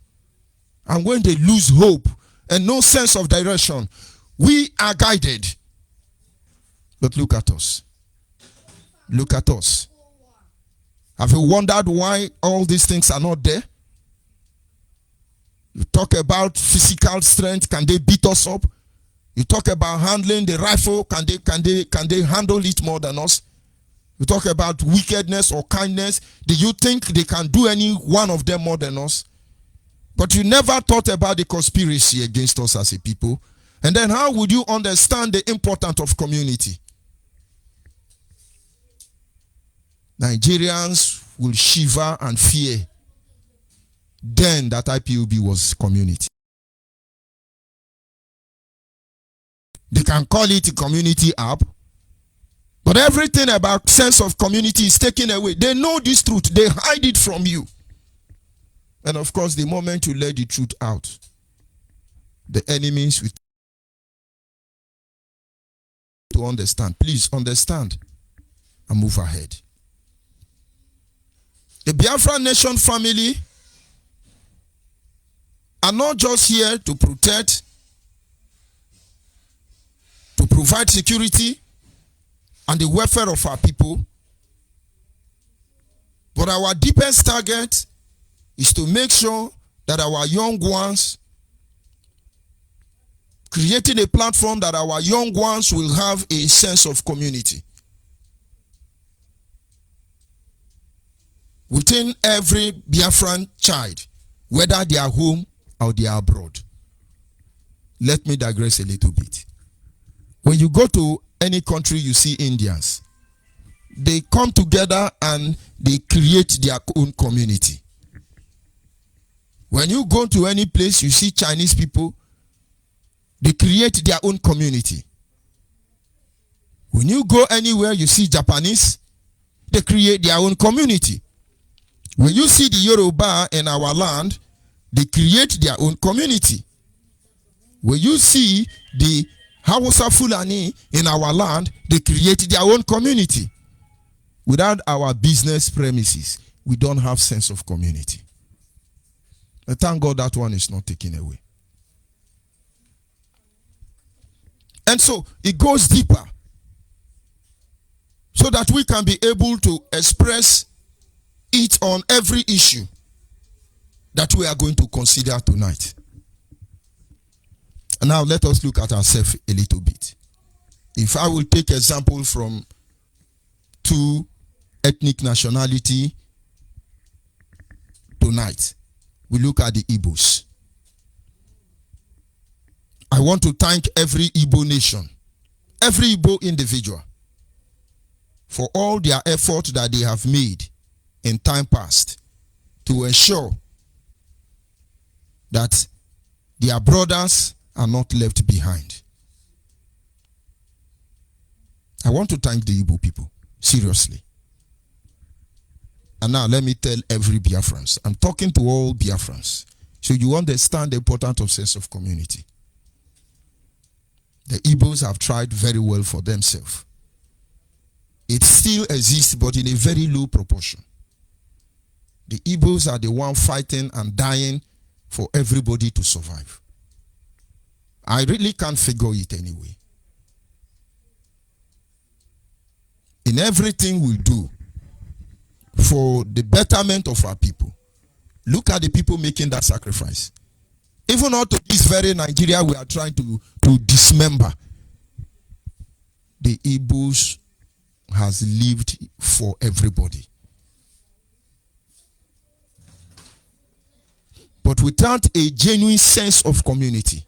And when they lose hope and no sense of direction, we are guided. But look at us. Look at us. Have you wondered why all these things are not there? You talk about physical strength, can they beat us up? You talk about handling the rifle, can they handle it more than us? You talk about wickedness or kindness, do you think they can do any one of them more than us? But you never thought about the conspiracy against us as a people. And then how would you understand the importance of community? Nigerians will shiver and fear then that IPOB was community. They can call it a community app, but everything about sense of community is taken away. They know this truth. They hide it from you. And of course, the moment you let the truth out, the enemies will to understand. Please understand and move ahead. The Biafra Nation family are not just here to protect, to provide security and the welfare of our people, but our deepest target is to make sure that our young ones, creating a platform that our young ones will have a sense of community. Within every Biafran child, whether they are home or they are abroad. Let me digress a little bit. When you go to any country, you see Indians. They come together and they create their own community. When you go to any place, you see Chinese people, they create their own community. When you go anywhere, you see Japanese, they create their own community. When you see the Yoruba in our land, they create their own community. When you see the Hausa Fulani in our land, they create their own community. Without our business premises, we don't have sense of community. And thank God that one is not taken away. And so it goes deeper so that we can be able to express it on every issue that we are going to consider tonight. Now let us look at ourselves a little bit. If I will take example from two ethnic nationality tonight, we look at the Igbos. I want to thank every Igbo nation, every Igbo individual, for all their effort that they have made in time past to ensure that their brothers are not left behind. I want to thank the Igbo people, seriously. And now let me tell every Biafrans, I'm talking to all Biafrans, so you understand the importance of sense of community. The Igbos have tried very well for themselves. It still exists, but in a very low proportion. The Igbos are the one fighting and dying for everybody to survive. I really can't figure it anyway. In everything we do for the betterment of our people, look at the people making that sacrifice. Even out of this very Nigeria we are trying to dismember, the Igbos has lived for everybody. But without a genuine sense of community,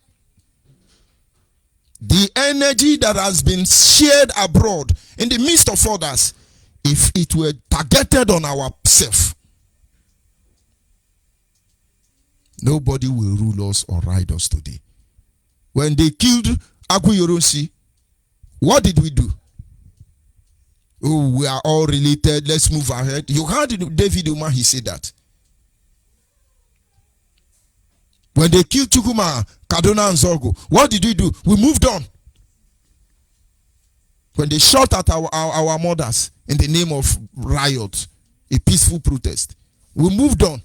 the energy that has been shared abroad in the midst of others, if it were targeted on ourselves, nobody will rule us or ride us today. When they killed Aguiyoronsi, what did we do? Oh, we are all related, let's move ahead. You heard David Umar, he said that. When they killed Chukuma, Kaduna and Zorgo, what did we do? We moved on. When they shot at our mothers in the name of riot, a peaceful protest, we moved on.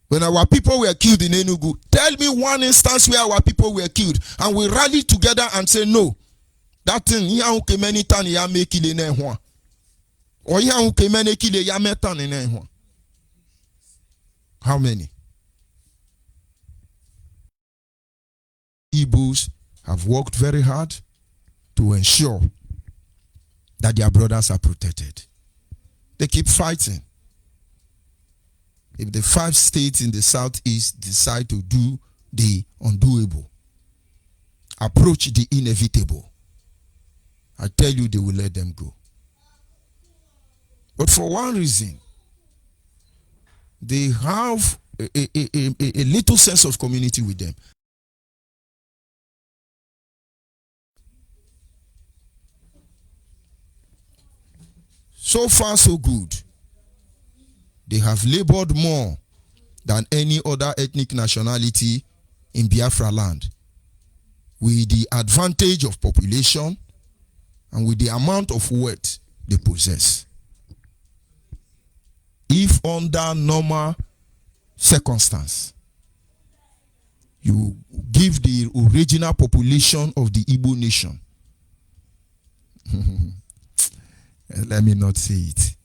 When our people were killed in Enugu, tell me one instance where our people were killed and we rallied together and say no. That thing, many times ya make kile nehwa. Or many kile ya metan nehwa. How many? Igbos have worked very hard to ensure that their brothers are protected. They keep fighting. If the 5 states in the southeast decide to do the undoable, approach the inevitable, I tell you they will let them go. But for one reason, they have a little sense of community with them. So far, so good. They have labored more than any other ethnic nationality in Biafra land, with the advantage of population and with the amount of wealth they possess. If under normal circumstance, you give the original population of the Igbo nation, let me not say it.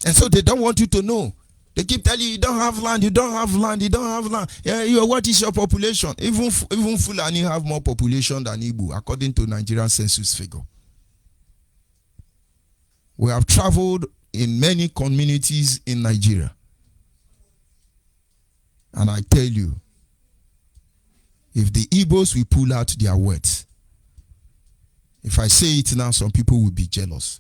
And so they don't want you to know. They keep telling you, you don't have land, you don't have land, you don't have land. Yeah, what is your population? Even Fulani have more population than Igbo, according to Nigerian census figure. We have traveled in many communities in Nigeria. And I tell you, if the Igbos will pull out their words, if I say it now, some people will be jealous.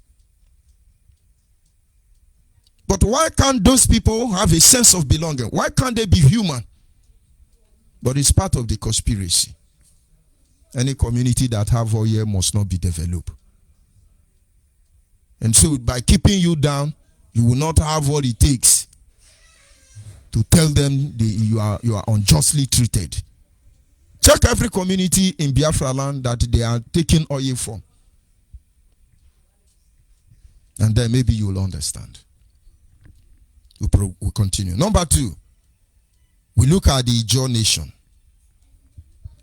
But why can't those people have a sense of belonging? Why can't they be human? But it's part of the conspiracy. Any community that have oil must not be developed. And so by keeping you down, you will not have what it takes to tell them you are unjustly treated. Check every community in Biafra land that they are taking oil from. And then maybe you will understand. We'll continue. Number 2, we look at the Ijaw nation.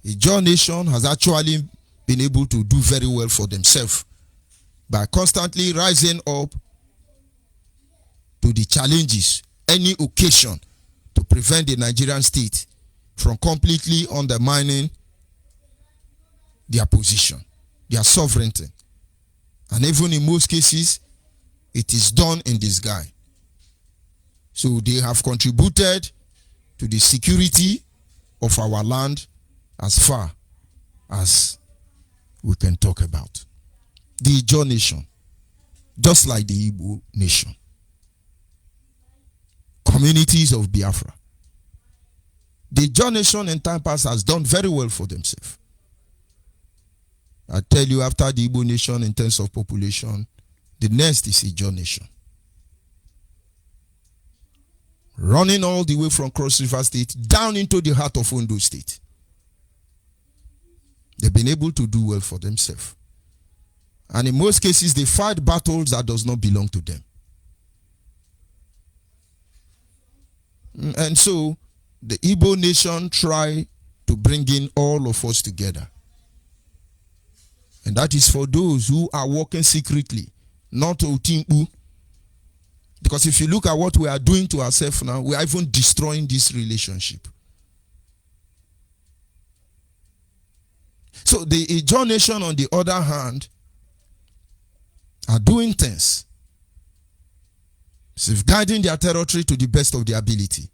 The Ijaw nation has actually been able to do very well for themselves by constantly rising up to the challenges, any occasion, to prevent the Nigerian state from completely undermining their position, their sovereignty. And even in most cases, it is done in disguise. So they have contributed to the security of our land as far as we can talk about. The Ijaw nation, just like the Igbo nation. Communities of Biafra. The Ijaw nation in time past has done very well for themselves. I tell you, after the Igbo nation in terms of population, the next is Ijaw nation. Running all the way from Cross River State down into the heart of Ondo State. They've been able to do well for themselves. And in most cases, they fight battles that does not belong to them. And so, the Igbo nation try to bring in all of us together. And that is for those who are working secretly, not Otimpu. Because if you look at what we are doing to ourselves now, we are even destroying this relationship. So the Ijaw nation, on the other hand, are doing things, safeguarding their territory to the best of their ability.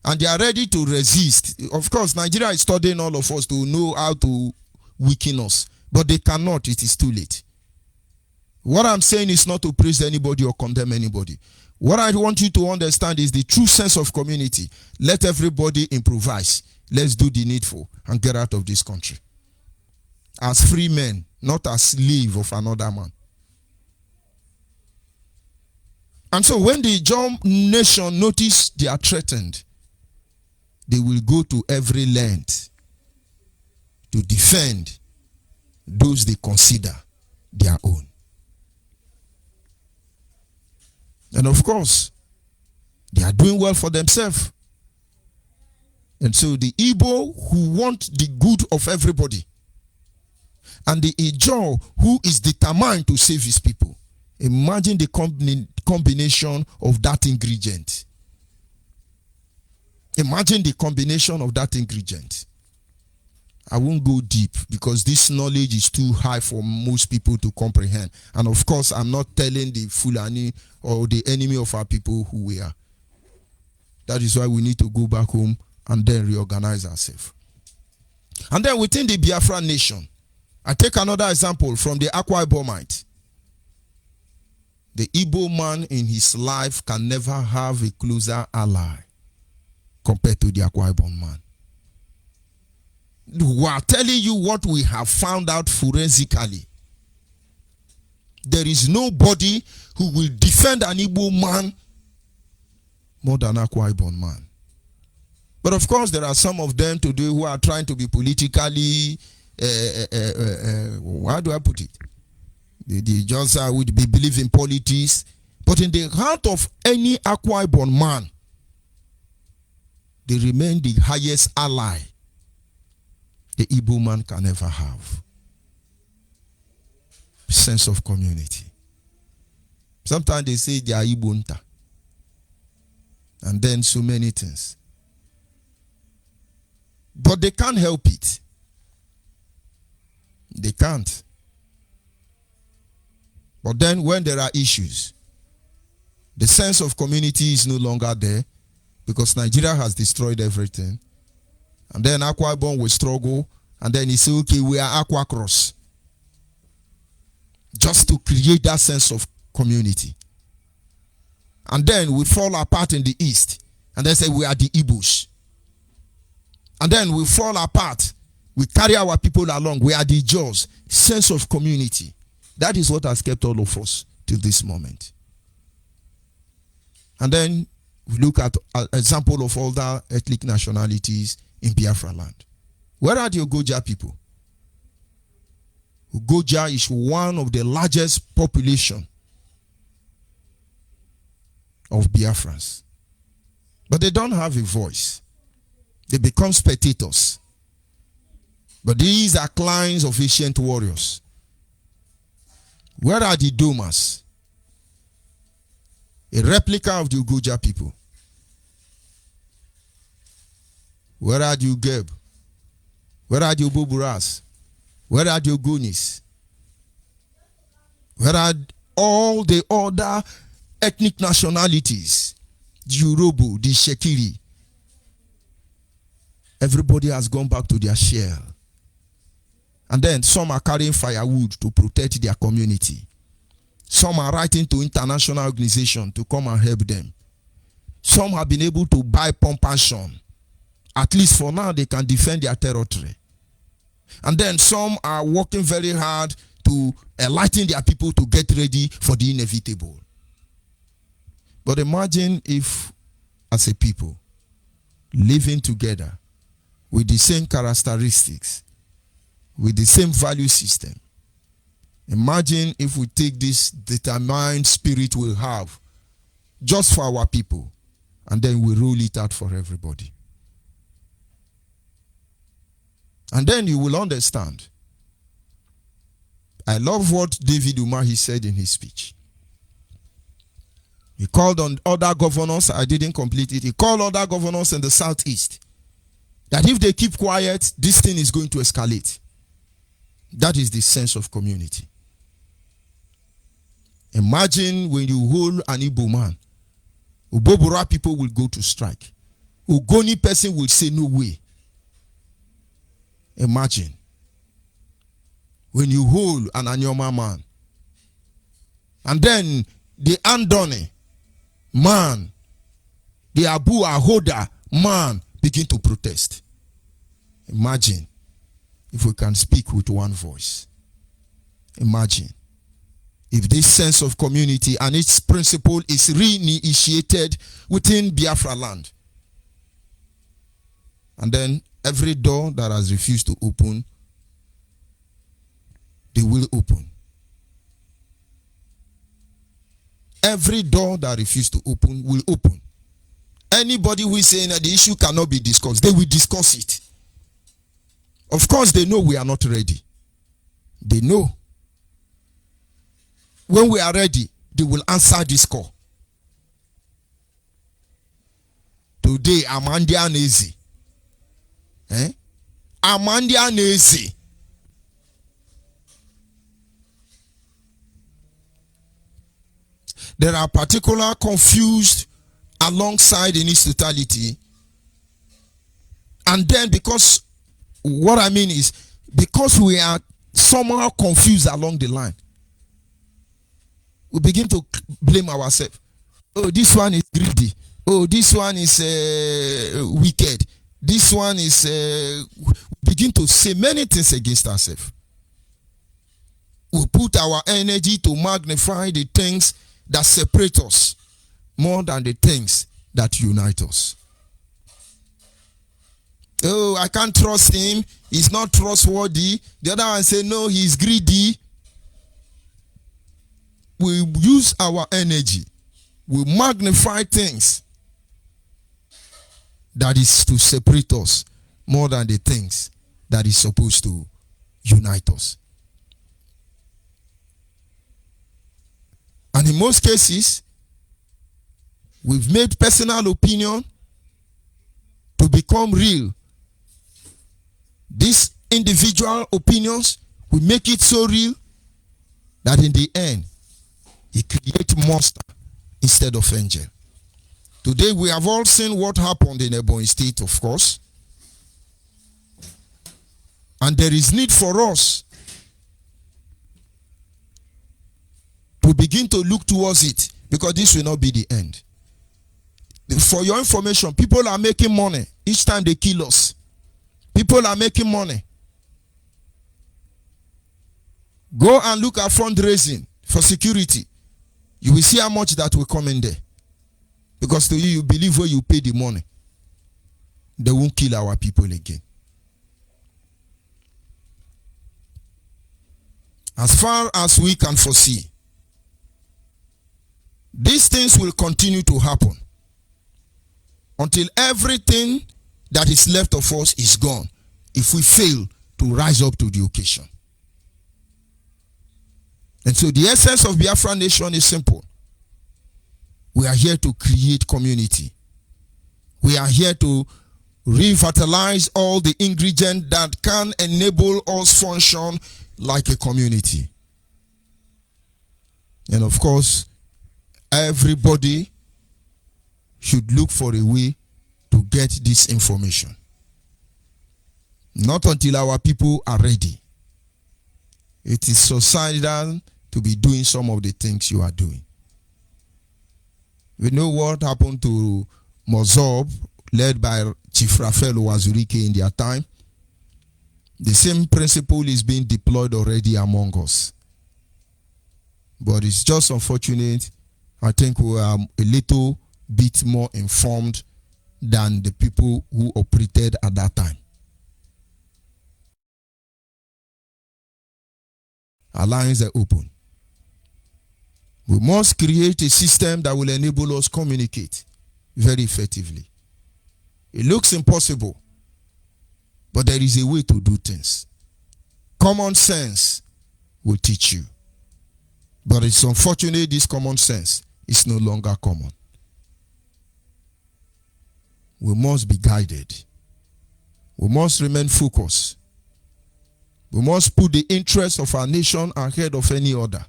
And they are ready to resist. Of course, Nigeria is studying all of us to know how to weaken us. But they cannot. It is too late. What I'm saying is not to praise anybody or condemn anybody. What I want you to understand is the true sense of community. Let everybody improvise. Let's do the needful and get out of this country. As free men, not as slave of another man. And so when the Ijaw nation notice they are threatened, they will go to every length to defend those they consider their own. And of course, they are doing well for themselves. And so the Igbo who want the good of everybody, and the Ijaw who is determined to save his people. Imagine the combination of that ingredient. Imagine the combination of that ingredient. I won't go deep because this knowledge is too high for most people to comprehend. And of course, I'm not telling the Fulani or the enemy of our people who we are. That is why we need to go back home and then reorganize ourselves. And then within the Biafra nation, I take another example from the Akwa Ibomite. The Igbo man in his life can never have a closer ally compared to the Akwa Ibom man. We are telling you what we have found out forensically. There is nobody who will defend an Igbo man more than Akwa Ibom man. But of course, there are some of them today who are trying to be politically, how do I put it? They just would believe in politics. But in the heart of any Akwa Ibom man, they remain the highest ally the Igbo man can ever have. Sense of community. Sometimes they say they are Ibonta. And then so many things. But they can't help it. They can't. But then when there are issues, the sense of community is no longer there because Nigeria has destroyed everything. And then Akwa Ibom will struggle, and then he say, okay, we are Akwa Cross. Just to create that sense of community. And then we fall apart in the east, and they say we are the Igbos. And then we fall apart. We carry our people along. We are the Jaws. Sense of community. That is what has kept all of us to this moment. And then we look at an example of all the ethnic nationalities in Biafra land. Where are the Ogoja people? Ogoja is one of the largest population of Biafrans. But they don't have a voice. They become spectators. But these are clans of ancient warriors. Where are the Domas? A replica of the Ogoja people. Where are you, Geb? Where are you, Boburas? Where are you, Gonis? Where are all the other ethnic nationalities? The Yoruba, the Shekiri. Everybody has gone back to their shell. And then some are carrying firewood to protect their community. Some are writing to international organizations to come and help them. Some have been able to buy pump action. At least for now, they can defend their territory. And then some are working very hard to enlighten their people to get ready for the inevitable. But imagine if, as a people, living together with the same characteristics, with the same value system, imagine if we take this determined spirit we have just for our people, and then we roll it out for everybody. And then you will understand. I love what David Umahi said in his speech. He called on other governors. I didn't complete it. He called other governors in the southeast that if they keep quiet, this thing is going to escalate. That is the sense of community. Imagine when you hold an Igbo man, Ubobura people will go to strike. Ugoni person will say no way. Imagine when you hold an Anyoma man, and then the Andone man, the Abu Ahoda man begin to protest. Imagine if we can speak with one voice. Imagine if this sense of community and its principle is reinitiated within Biafra land. And then every door that has refused to open, they will open. Every door that refused to open will open. Anybody who is saying that the issue cannot be discussed, they will discuss it. Of course, they know we are not ready. They know. When we are ready, they will answer this call. Today, Amandia Nezi. Amandia Nezi. There are particular confused alongside in its totality. And then because, what I mean is, because we are somehow confused along the line, we begin to blame ourselves. Oh, this one is greedy. Oh, this one is wicked. This one is... begin to say many things against ourselves. We put our energy to magnify the things that separate us more than the things that unite us. Oh, I can't trust him. He's not trustworthy. The other one say, no, he's greedy. We use our energy. We magnify things that is to separate us more than the things that is supposed to unite us. And in most cases, we've made personal opinion to become real. These individual opinions, we make it so real that in the end, it creates monster instead of angel. Today, we have all seen what happened in Ebonyi State, of course. And there is need for us to begin to look towards it, because this will not be the end. For your information, people are making money each time they kill us. People are making money. Go and look at fundraising for security. You will see how much that will come in there. Because to you, you believe where you pay the money, they won't kill our people again. As far as we can foresee, these things will continue to happen until everything that is left of us is gone, if we fail to rise up to the occasion. And so the essence of Biafra Nation is simple. We are here to create community. We are here to revitalize all the ingredients that can enable us function like a community. And of course, everybody should look for a way to get this information. Not until our people are ready. It is societal to be doing some of the things you are doing. We know what happened to Mozob, led by Chief Raphael Wazurike in their time. The same principle is being deployed already among us. But it's just unfortunate. I think we are a little bit more informed than the people who operated at that time. Our lines are open. We must create a system that will enable us communicate very effectively. It looks impossible, but there is a way to do things. Common sense will teach you. But it's unfortunate this common sense is no longer common. We must be guided. We must remain focused. We must put the interests of our nation ahead of any other.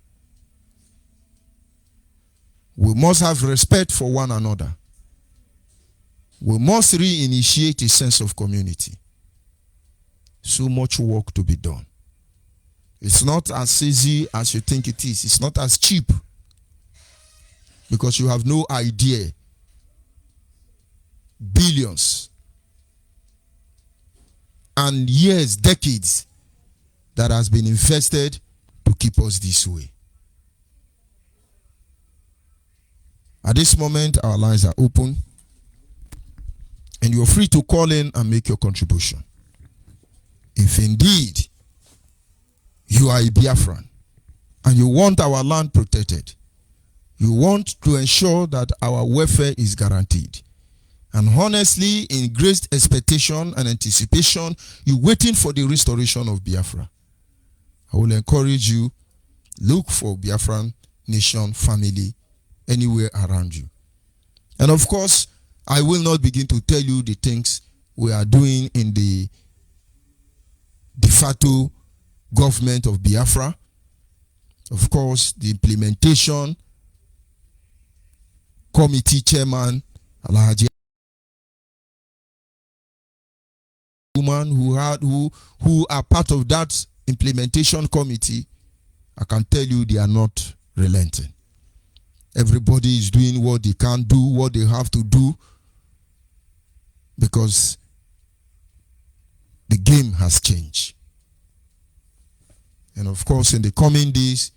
We must have respect for one another. We must reinitiate a sense of community. So much work to be done. It's not as easy as you think it is. It's not as cheap. Because you have no idea. Billions and years, decades that has been invested to keep us this way. At this moment, our lines are open and you're free to call in and make your contribution. If indeed you are a Biafran and you want our land protected, you want to ensure that our welfare is guaranteed, and honestly, in great expectation and anticipation, you're waiting for the restoration of Biafra, I will encourage you, look for Biafran nation family anywhere around you. And of course, I will not begin to tell you the things we are doing in the de facto government of Biafra. Of course, the implementation committee chairman, Alhaji woman who are part of that implementation committee, I can tell you they are not relenting. Everybody is doing what they can do, what they have to do, because the game has changed. And of course, in the coming days,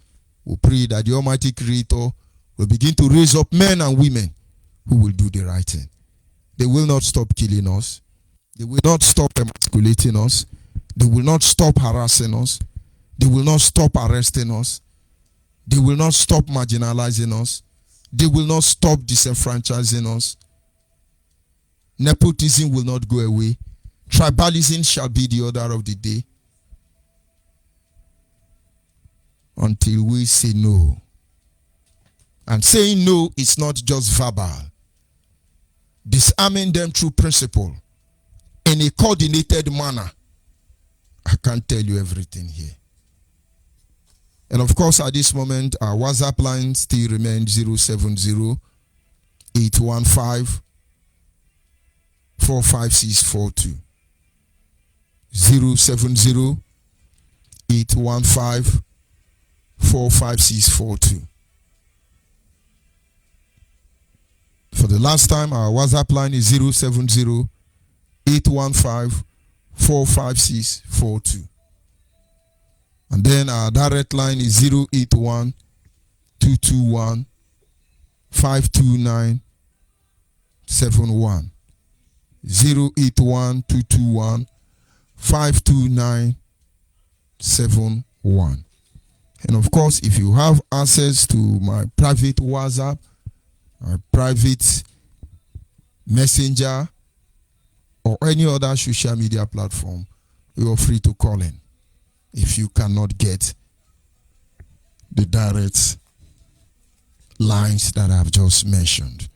we pray that the Almighty Creator will begin to raise up men and women who will do the right thing. They will not stop killing us. They will not stop emasculating us. They will not stop harassing us. They will not stop arresting us. They will not stop marginalizing us. They will not stop disenfranchising us. Nepotism will not go away. Tribalism shall be the order of the day. Until we say no. And saying no is not just verbal. Disarming them through principle in a coordinated manner. I can't tell you everything here. And of course, at this moment, our WhatsApp line still remains 070-815-45642. 070-815-45642. For the last time, our WhatsApp line is 070-815-45642. And then our direct line is 081-221-52971. 081-221-52971. And of course, if you have access to my private WhatsApp, my private messenger, or any other social media platform, you are free to call in if you cannot get the direct lines that I've just mentioned.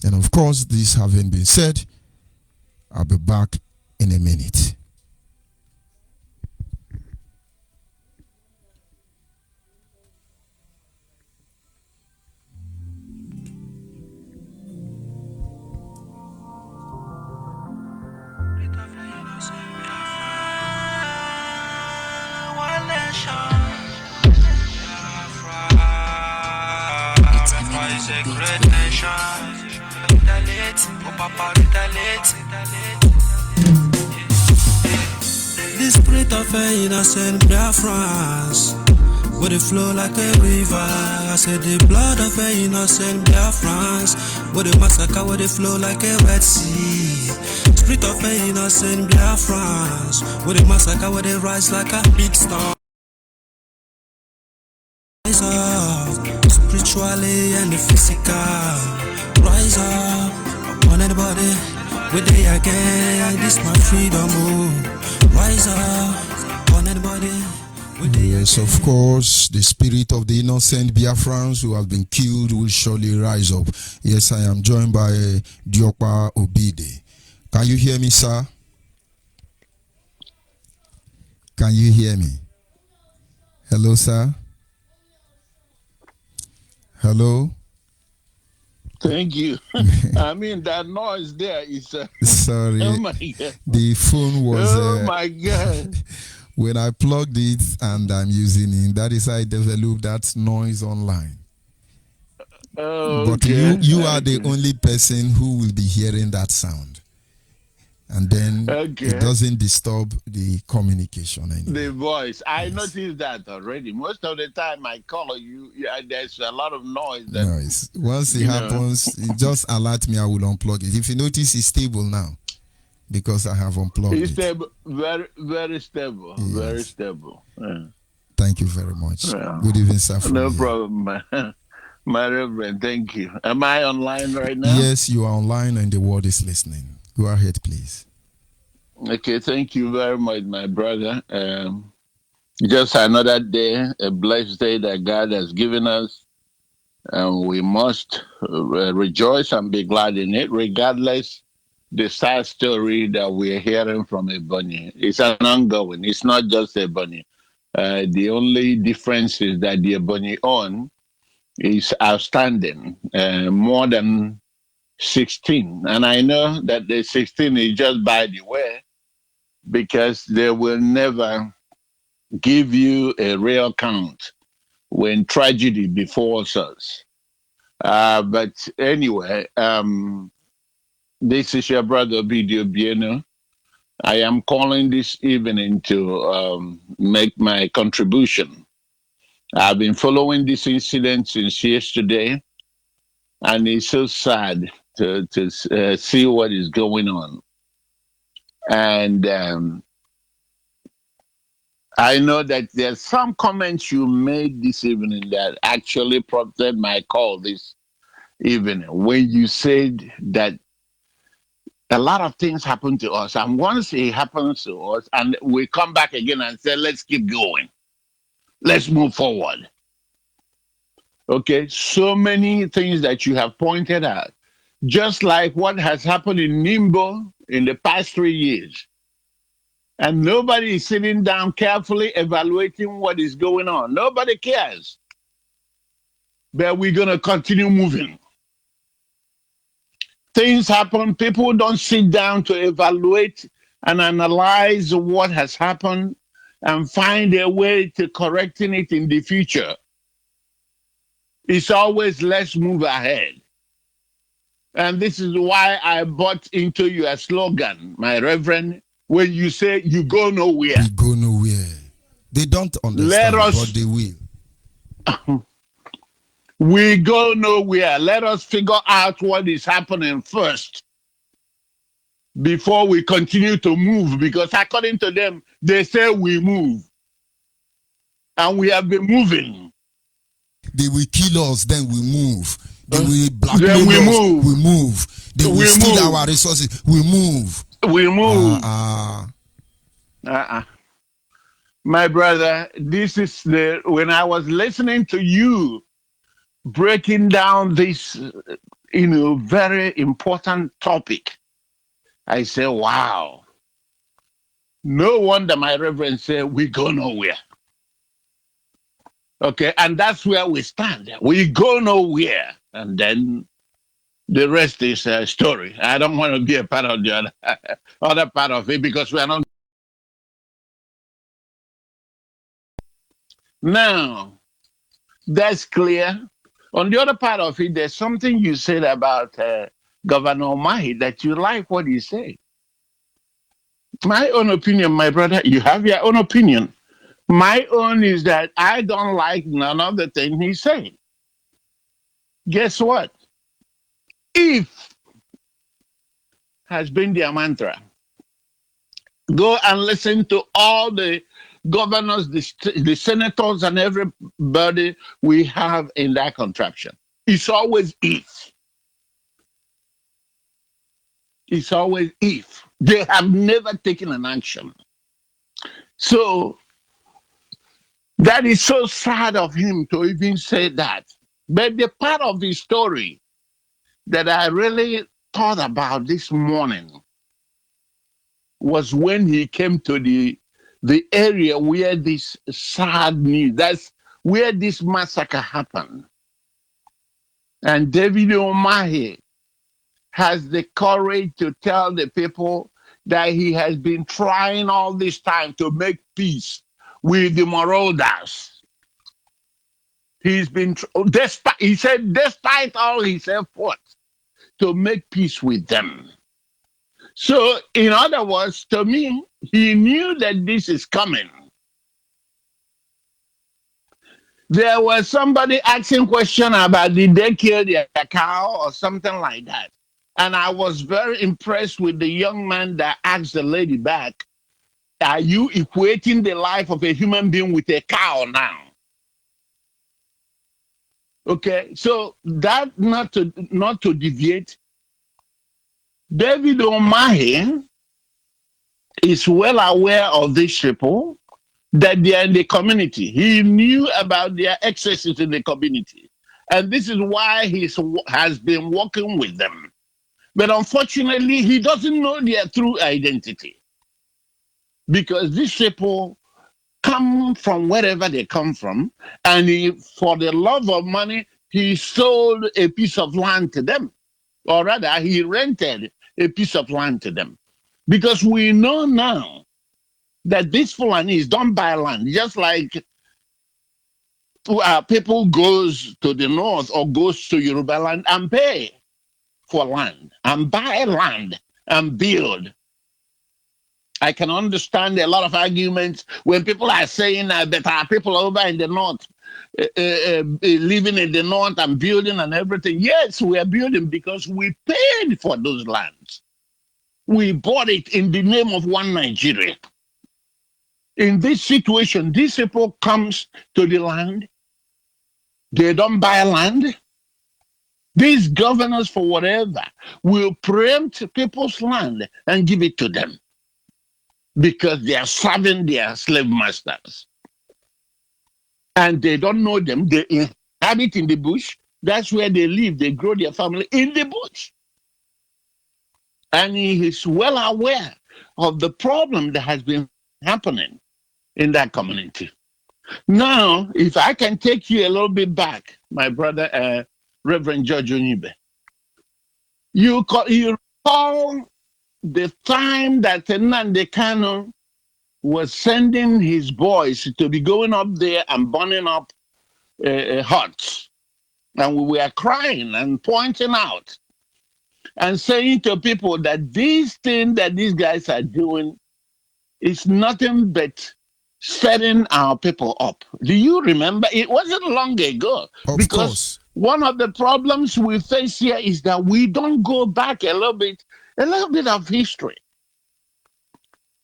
And of course, this having been said, I'll be back in a minute. It's a great nation. The spirit of an innocent Biafrans, where they flow like a river. I said the blood of an innocent Biafrans, where they massacre, where they flow like a Red Sea. Spirit of an innocent Biafrans, where they massacre, where they rise like a big storm. Rise up, spiritually and physical. Rise up, upon anybody, where they again. This my freedom, oh. Rise up, upon anybody. Yes, of course, the spirit of the innocent Biafrans who have been killed will surely rise up. Yes, I am joined by Diokpa Obide. Can you hear me, sir? Can you hear me? Hello, sir? Hello? Thank you. I mean, that noise there is... Sorry. Oh, my God. The phone was... oh, my God. When I plugged it and I'm using it, that is how I developed that noise online. Oh, but okay. you are the only person who will be hearing that sound. And then it doesn't disturb the communication anymore. The voice. I noticed that already. Most of the time I call you, there's a lot of noise. Noise. Once it happens, it just alert me, I will unplug it. If you notice, it's stable now because I have unplugged it's it. Stable, very, very stable. Yes. Very stable. Yeah. Thank you very much. Yeah. Good evening, sir. No problem, my Reverend. Thank you. Am I online right now? Yes, you are online and the world is listening. Go ahead, please. Okay, thank you very much, my brother. Just another day, a blessed day that God has given us. And we must rejoice and be glad in it, regardless the sad story that we're hearing from Ebony. It's an ongoing. It's not just Ebony. The only difference is that the Ebony on is outstanding, more than 16. And I know that the 16 is just by the way, because they will never give you a real count when tragedy befalls us. But anyway, this is your brother Bidio Bieno. I am calling this evening to make my contribution. I've been following this incident since yesterday, and it's so sad to see what is going on. And I know that there's some comments you made this evening that actually prompted my call this evening, when you said that a lot of things happen to us, and once it happens to us, and we come back again and say, let's keep going. Let's move forward. Okay, so many things that you have pointed out, just like what has happened in Nimbo in the past 3 years. And nobody is sitting down carefully evaluating what is going on. Nobody cares. But we're going to continue moving. Things happen, people don't sit down to evaluate and analyze what has happened and find a way to correcting it in the future. It's always let's move ahead. And this is why I bought into your slogan, my Reverend, when you say you go nowhere. We go nowhere. They don't understand, but they will. We go nowhere. Let us figure out what is happening first before we continue to move, because according to them, they say we move. And we have been moving. They will kill us, then we move. They will blackmail us, we move. They will steal our resources, we move. We move. My brother, this is when I was listening to you breaking down this, very important topic, I say, wow. No wonder my reverend said, we go nowhere. Okay, and that's where we stand. We go nowhere. And then the rest is a story. I don't want to be a part of the other part of it because we are not. Now, that's clear. On the other part of it, there's something you said about Governor Mahi that you like what he said. My own opinion, my brother, you have your own opinion. My own is that I don't like none of the things he said. Guess what? If has been their mantra. Go and listen to all the governors, the senators, and everybody we have in that contraption. It's always if. It's always if. They have never taken an action. So that is so sad of him to even say that. But the part of the story that I really thought about this morning was when he came to the area where this sad news, that's where this massacre happened. And David Omahi has the courage to tell the people that he has been trying all this time to make peace with the marauders. He's been, he said, despite all his efforts to make peace with them. So, in other words, to me, he knew that this is coming. There was somebody asking question about did they kill their cow or something like that. And I was very impressed with the young man that asked the lady back, are you equating the life of a human being with a cow now? Okay, so that not to deviate, David Omahi is well aware of these people, that they are in the community. He knew about their excesses in the community. And this is why he has been working with them. But unfortunately, he doesn't know their true identity. Because these people come from wherever they come from. And for the love of money, he sold a piece of land to them. Or rather, he rented a piece of land to them. Because we know now that this Fulanis don't buy land, just like people goes to the north or goes to Yoruba land and pay for land and buy land and build. I can understand a lot of arguments when people are saying that our people over in the north living in the north and building and everything. Yes, we are building because we paid for those lands. We bought it in the name of one Nigeria. In this situation, these people comes to the land. They don't buy land. These governors, for whatever, will preempt people's land and give it to them because they are serving their slave masters. And they don't know them. They inhabit in the bush. That's where they live. They grow their family in the bush. And he is well aware of the problem that has been happening in that community. Now, if I can take you a little bit back, my brother, Reverend George Onyibe, you recall the time that Nnamdi Kanu was sending his boys to be going up there and burning up huts. And we were crying and pointing out and saying to people that this thing that these guys are doing is nothing but setting our people up. Do you remember? It wasn't long ago. Of course. One of the problems we face here is that we don't go back a little bit of history.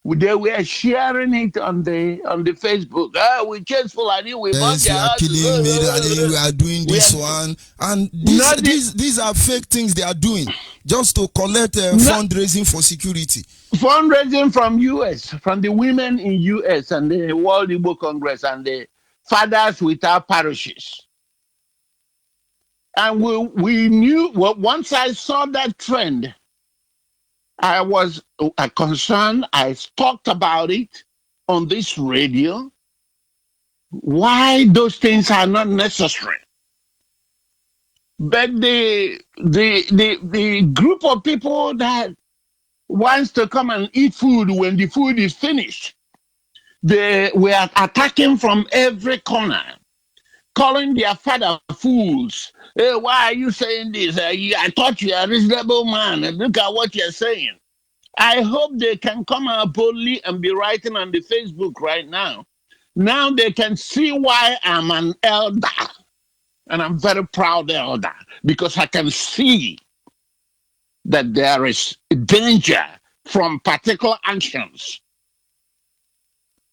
They were sharing it on the Facebook. We just Fulani, we yes, we are killing me, we are doing this one. And these are fake things they are doing just to collect fundraising for security. Fundraising from US, from the women in US and the World Igbo Congress and the fathers without parishes. And we knew, well, once I saw that trend, I was concerned. I talked about it on this radio. Why those things are not necessary. But the group of people that wants to come and eat food when the food is finished, they were attacking from every corner, calling their father fools. Hey, why are you saying this? I thought you are a reasonable man. And look at what you're saying. I hope they can come out boldly and be writing on the Facebook right now. Now they can see why I'm an elder. And I'm very proud elder because I can see that there is danger from particular actions.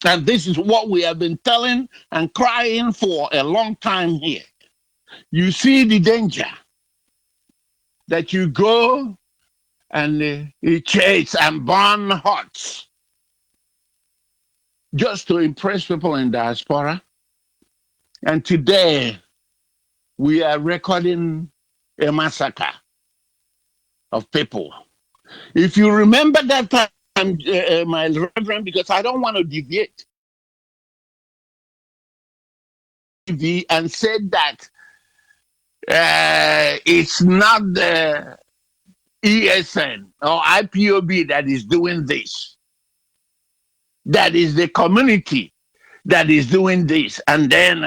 And this is what we have been telling and crying for a long time here. You see the danger that you go and chase and burn huts just to impress people in diaspora. And today we are recording a massacre of people. If you remember that time, my reverend, because I don't want to deviate, and said that it's not the ESN or IPOB that is doing this. That is the community that is doing this. And then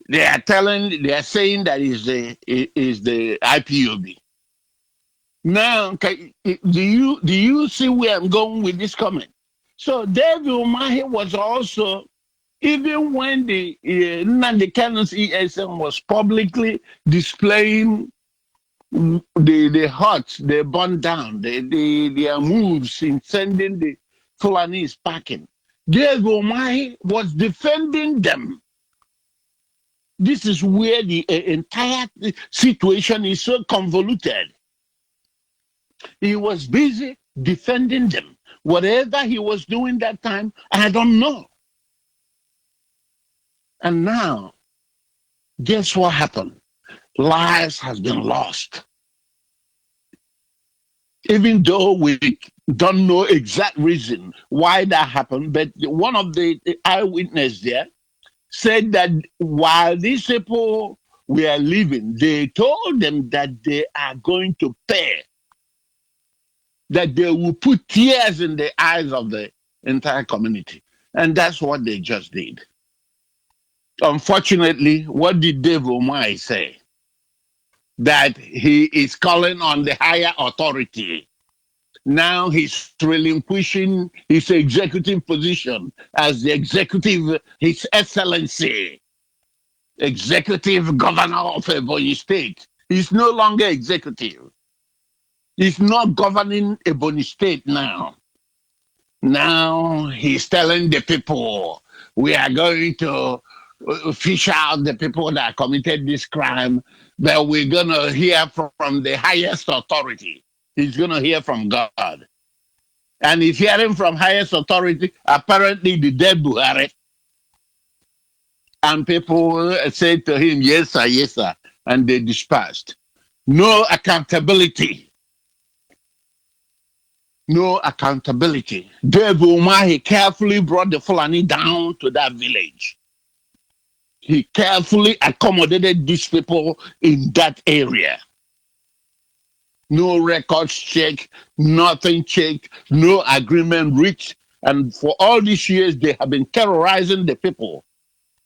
they are saying that is the IPOB. Now, do you see where I'm going with this comment? So David Umahi was also, even when the Nnamdi Kanu's ESN was publicly displaying the huts they burned down, their moves in sending the Fulanis packing, David Umahi was defending them. This is where the entire situation is so convoluted. He was busy defending them. Whatever he was doing that time, I don't know. And now, guess what happened? Lives has been lost. Even though we don't know exact reason why that happened, but one of the eyewitnesses there said that while these people were leaving, they told them that they are going to pay, that they will put tears in the eyes of the entire community. And that's what they just did. Unfortunately, what did Dave Omai say? That he is calling on the higher authority. Now he's relinquishing his executive position as the executive, His Excellency, executive governor of Ebonyi State. He's no longer executive. He's not governing Ebonyi State now. Now he's telling the people, we are going to fish out the people that committed this crime, but we're going to hear from the highest authority. He's going to hear from God. And he's hearing from highest authority, apparently the dead Buhari. And people said to him, yes, sir, yes, sir. And they dispersed. No accountability. No accountability. Dave Umahi carefully brought the Fulani down to that village. He carefully accommodated these people in that area. No records checked, nothing checked, no agreement reached. And for all these years, they have been terrorizing the people.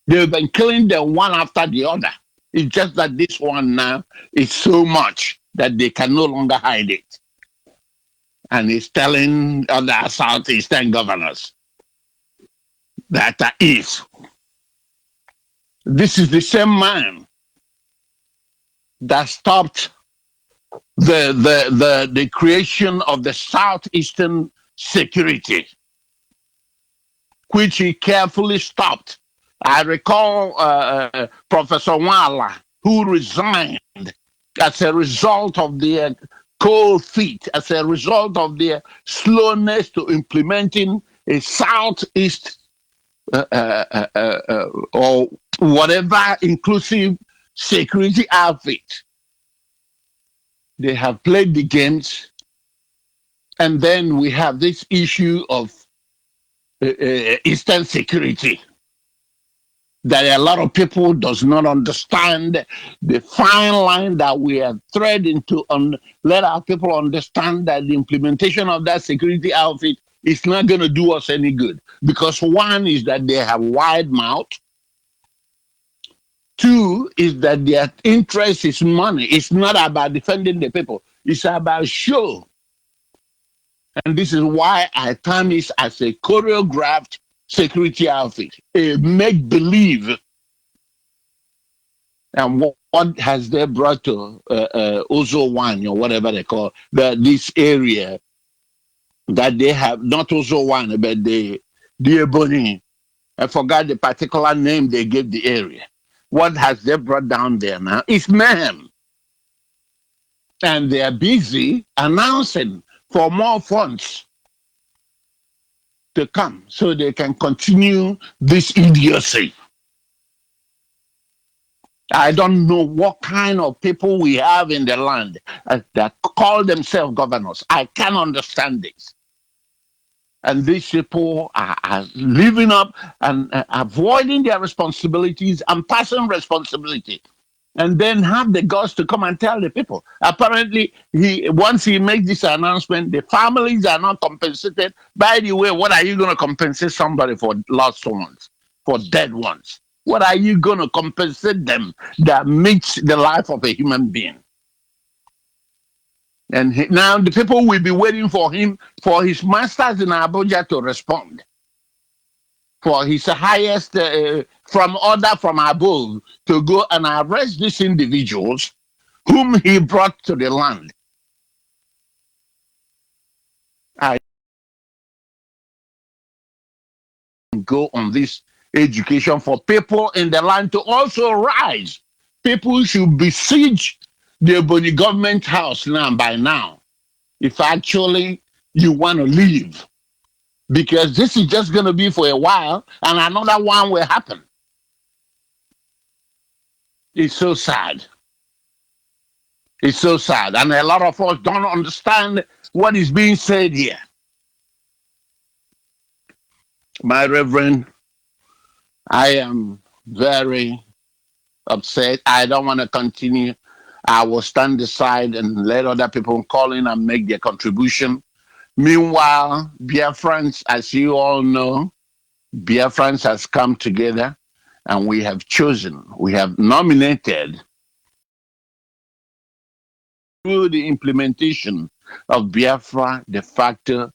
They've been killing them one after the other. It's just that this one now is so much that they can no longer hide it. And he's telling other Southeastern governors that if this is the same man that stopped the creation of the Southeastern Security, which he carefully stopped. I recall Professor Wala, who resigned as a result of their cold feet, as a result of their slowness to implementing a Southeast or whatever inclusive security outfit. They have played the games And then we have this issue of Eastern security that a lot of people does not understand the fine line that we are threading to let our people understand that the implementation of that security outfit is not going to do us any good, because one is that they have wide mouth. Two is that their interest is money. It's not about defending the people. It's about show. And this is why I term it as a choreographed security outfit, a make-believe. And what has they brought to Ozo One, or whatever they call this area that they have, not Ozo One, but the Ebony. I forgot the particular name they gave the area. What has they brought down there now? It's mayhem. And they are busy announcing for more funds to come so they can continue this idiocy. I don't know what kind of people we have in the land that call themselves governors. I can't understand this. And these people are living up and avoiding their responsibilities and passing responsibility. And then have the guts to come and tell the people. Apparently, once he makes this announcement, the families are not compensated. By the way, what are you going to compensate somebody for lost ones, for dead ones? What are you going to compensate them that makes the life of a human being? And now the people will be waiting for him, for his masters in Abuja to respond. For his highest from above to go and arrest these individuals whom he brought to the land. I go on this education for people in the land to also rise. People should besiege the Ebonyi government house now by now, if actually you want to leave. Because this is just going to be for a while, and another one will happen. It's so sad. It's so sad. And a lot of us don't understand what is being said here. My Reverend, I am very upset. I don't want to continue. I will stand aside and let other people call in and make their contribution. Meanwhile, Biafrans, as you all know, Biafrans has come together and we have nominated through the implementation of Biafra de facto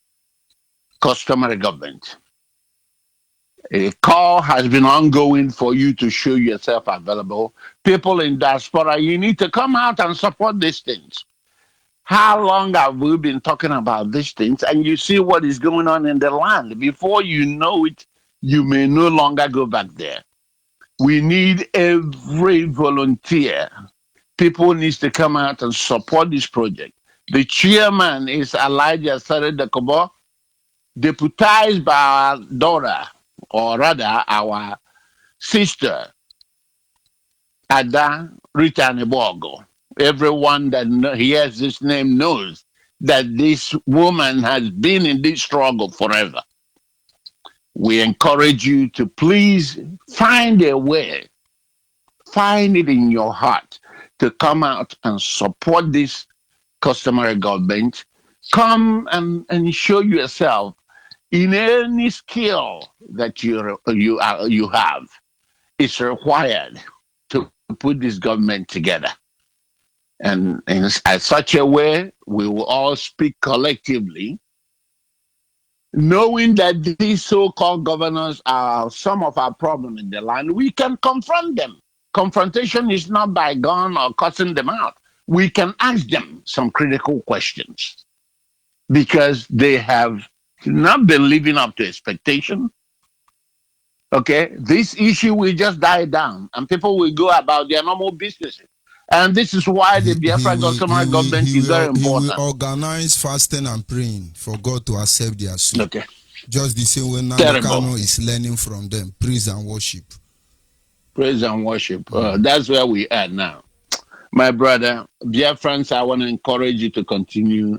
customary government. A call has been ongoing for you to show yourself available. People in diaspora, you need to come out and support these things. How long have we been talking about these things? And you see what is going on in the land. Before you know it, you may no longer go back there. We need every volunteer. People need to come out and support this project. The chairman is Elijah Saredakobo, deputized by our daughter, or rather our sister, Ada Rita Nebogo. Everyone that hears this name knows that this woman has been in this struggle forever. We encourage you to please find a way, find it in your heart to come out and support this customary government. Come and show yourself in any skill that you have. It's required to put this government together. And in such a way, we will all speak collectively, knowing that these so-called governors are some of our problem in the land. We can confront them. Confrontation is not by gun or cussing them out. We can ask them some critical questions because they have not been living up to expectation. Okay, this issue will just die down and people will go about their normal businesses. And this is why the Biafra government is very important. He will organize fasting and praying for God to accept their suit. Okay. Just the same way Nandekano is learning from them. Praise and worship. Praise and worship. That's where we are now. My brother, Biafrans, I want to encourage you to continue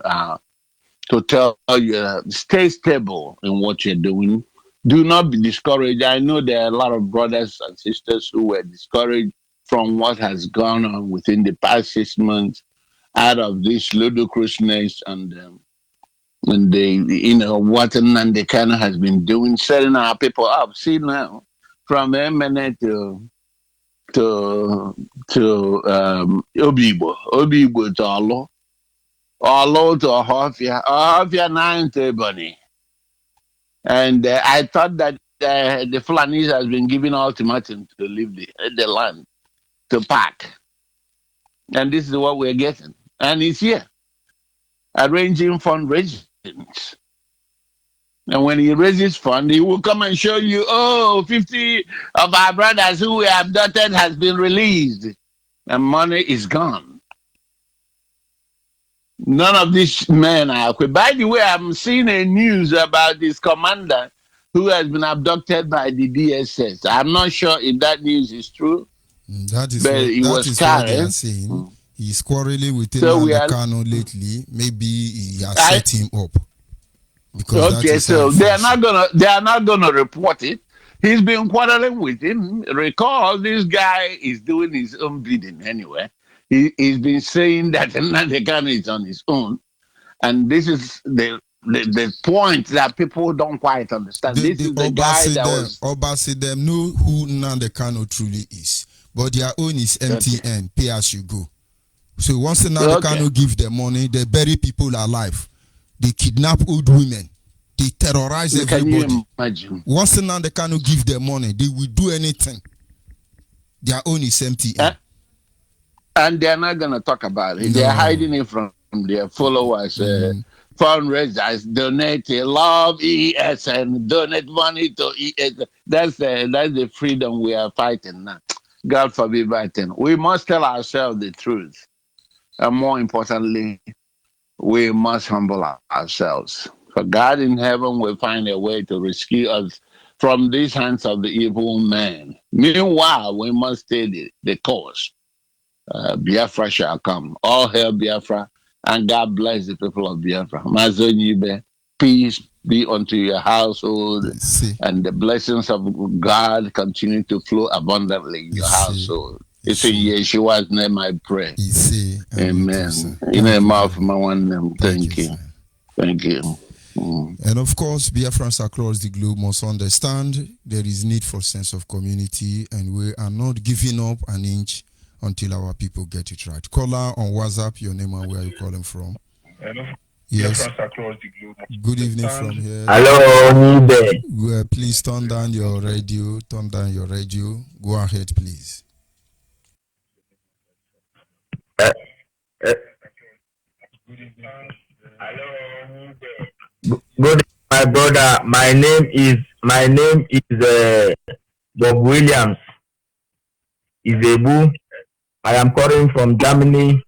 to tell you stay stable in what you're doing. Do not be discouraged. I know there are a lot of brothers and sisters who were discouraged from what has gone on within the past 6 months out of this ludicrousness and what Nande Kano has been doing, setting our people up. See now, from MNA to Obibo to Olo to Ohafia 9 to Ebony. And I thought that the Fulanis has been given ultimatum to leave the land, to pack. And this is what we're getting. And it's here, arranging fundraisings. And when he raises fund, he will come and show you, 50 of our brothers who were abducted has been released. And money is gone. None of these men are equipped. By the way, I'm seeing a news about this commander who has been abducted by the DSS. I'm not sure if that news is true. That is what they are saying. He's quarreling with Kano lately. Maybe he has set him up. Okay, so they are not gonna report it. He's been quarreling with him. Recall, this guy is doing his own bidding anyway. He's been saying that Nnamdi Kanu is on his own, and this is the point that people don't quite understand. This is the guy that was Obasidem know who Nnamdi Kanu truly is, but their own is MTN, pay as you go. So once Nnamdi Kanu give them money, they bury people alive. They kidnap old women. They terrorize everybody. Can you imagine? Once Nnamdi Kanu give them money, they will do anything. Their own is MTN. And they're not going to talk about it. No. They're hiding it from their followers. Fundraisers, donate, love ES, and donate money to ES. That's the freedom we are fighting now. God forbid fighting. We must tell ourselves the truth. And more importantly, we must humble ourselves. For God in heaven will find a way to rescue us from these hands of the evil man. Meanwhile, we must stay the course. Biafra shall come. All hail Biafra, and God bless the people of Biafra. Onyibe, peace be unto your household, and the blessings of God continue to flow abundantly in your household. It's in Yeshua's name I pray. Amen. In the mouth of my one name. Thank you. Thank you. And of course, Biafrans across the globe must understand there is need for sense of community, and we are not giving up an inch until our people get it right. Caller on WhatsApp, your name and where you calling from. Hello. Yes. Across the globe. Good evening from here. Hello, Onyibe. Please turn down your radio. Turn down your radio. Go ahead, please. Good, my brother. My name is Bob Williams. Izebu. I am calling from Germany.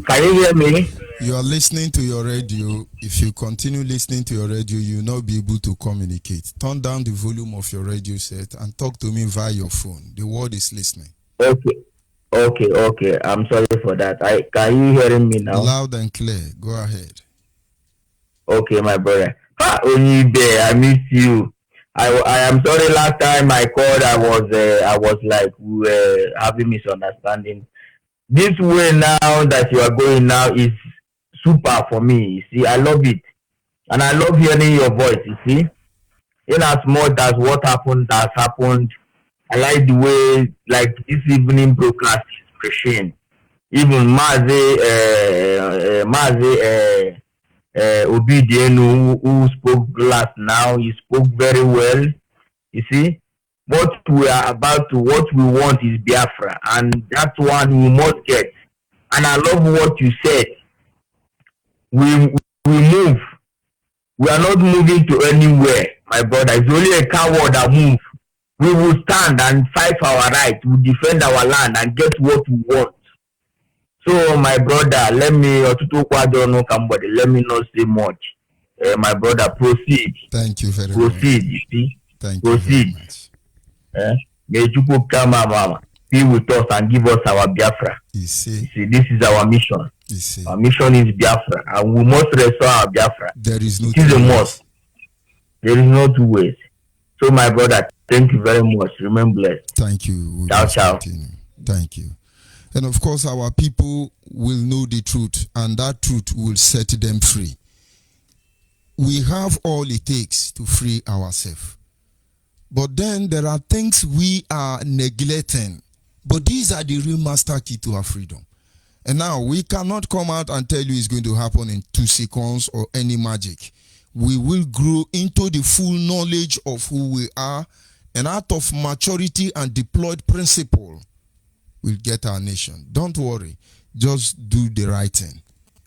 Can you hear me? You are listening to your radio. If you continue listening to your radio, you will not be able to communicate. Turn down the volume of your radio set and talk to me via your phone. The world is listening. Okay. I'm sorry for that. Can you hearing me now? Loud and clear. Go ahead. Okay, my brother. Onyibe, I miss you. I am sorry. Last time I called, I was like we were having misunderstanding. This way now that you are going now is super for me. You see, I love it, and I love hearing your voice. You see, in as much as what happened has happened, I like the way like this evening broadcast is machine. Even Maze Obidienu, who spoke last now, he spoke very well. You see, what we want is Biafra, and that's one we must get. And I love what you said. We move. We are not moving to anywhere, my brother. It's only a coward that moves. We will stand and fight for our rights. We will defend our land and get what we want. So, my brother, let me not say much. My brother, proceed. Thank you very much. Proceed, you see. Thank proceed. You very much. May you come, mama. be with us and give us our Biafra. You see, You see, this is our mission. you see. Our mission is Biafra, and we must restore our Biafra. There is no It is a two ways. must. There is no two ways. So, my brother, thank you very much. Remain blessed. Thank you. We Ciao, must ciao. continue. Thank you. And of course, our people will know the truth, and that truth will set them free. We have all it takes to free ourselves. But then there are things we are neglecting. But these are the real master key to our freedom. And now we cannot come out and tell you it's going to happen in 2 seconds or any magic. We will grow into the full knowledge of who we are, and out of maturity and deployed principle, we'll get our nation. Don't worry. Just do the right thing.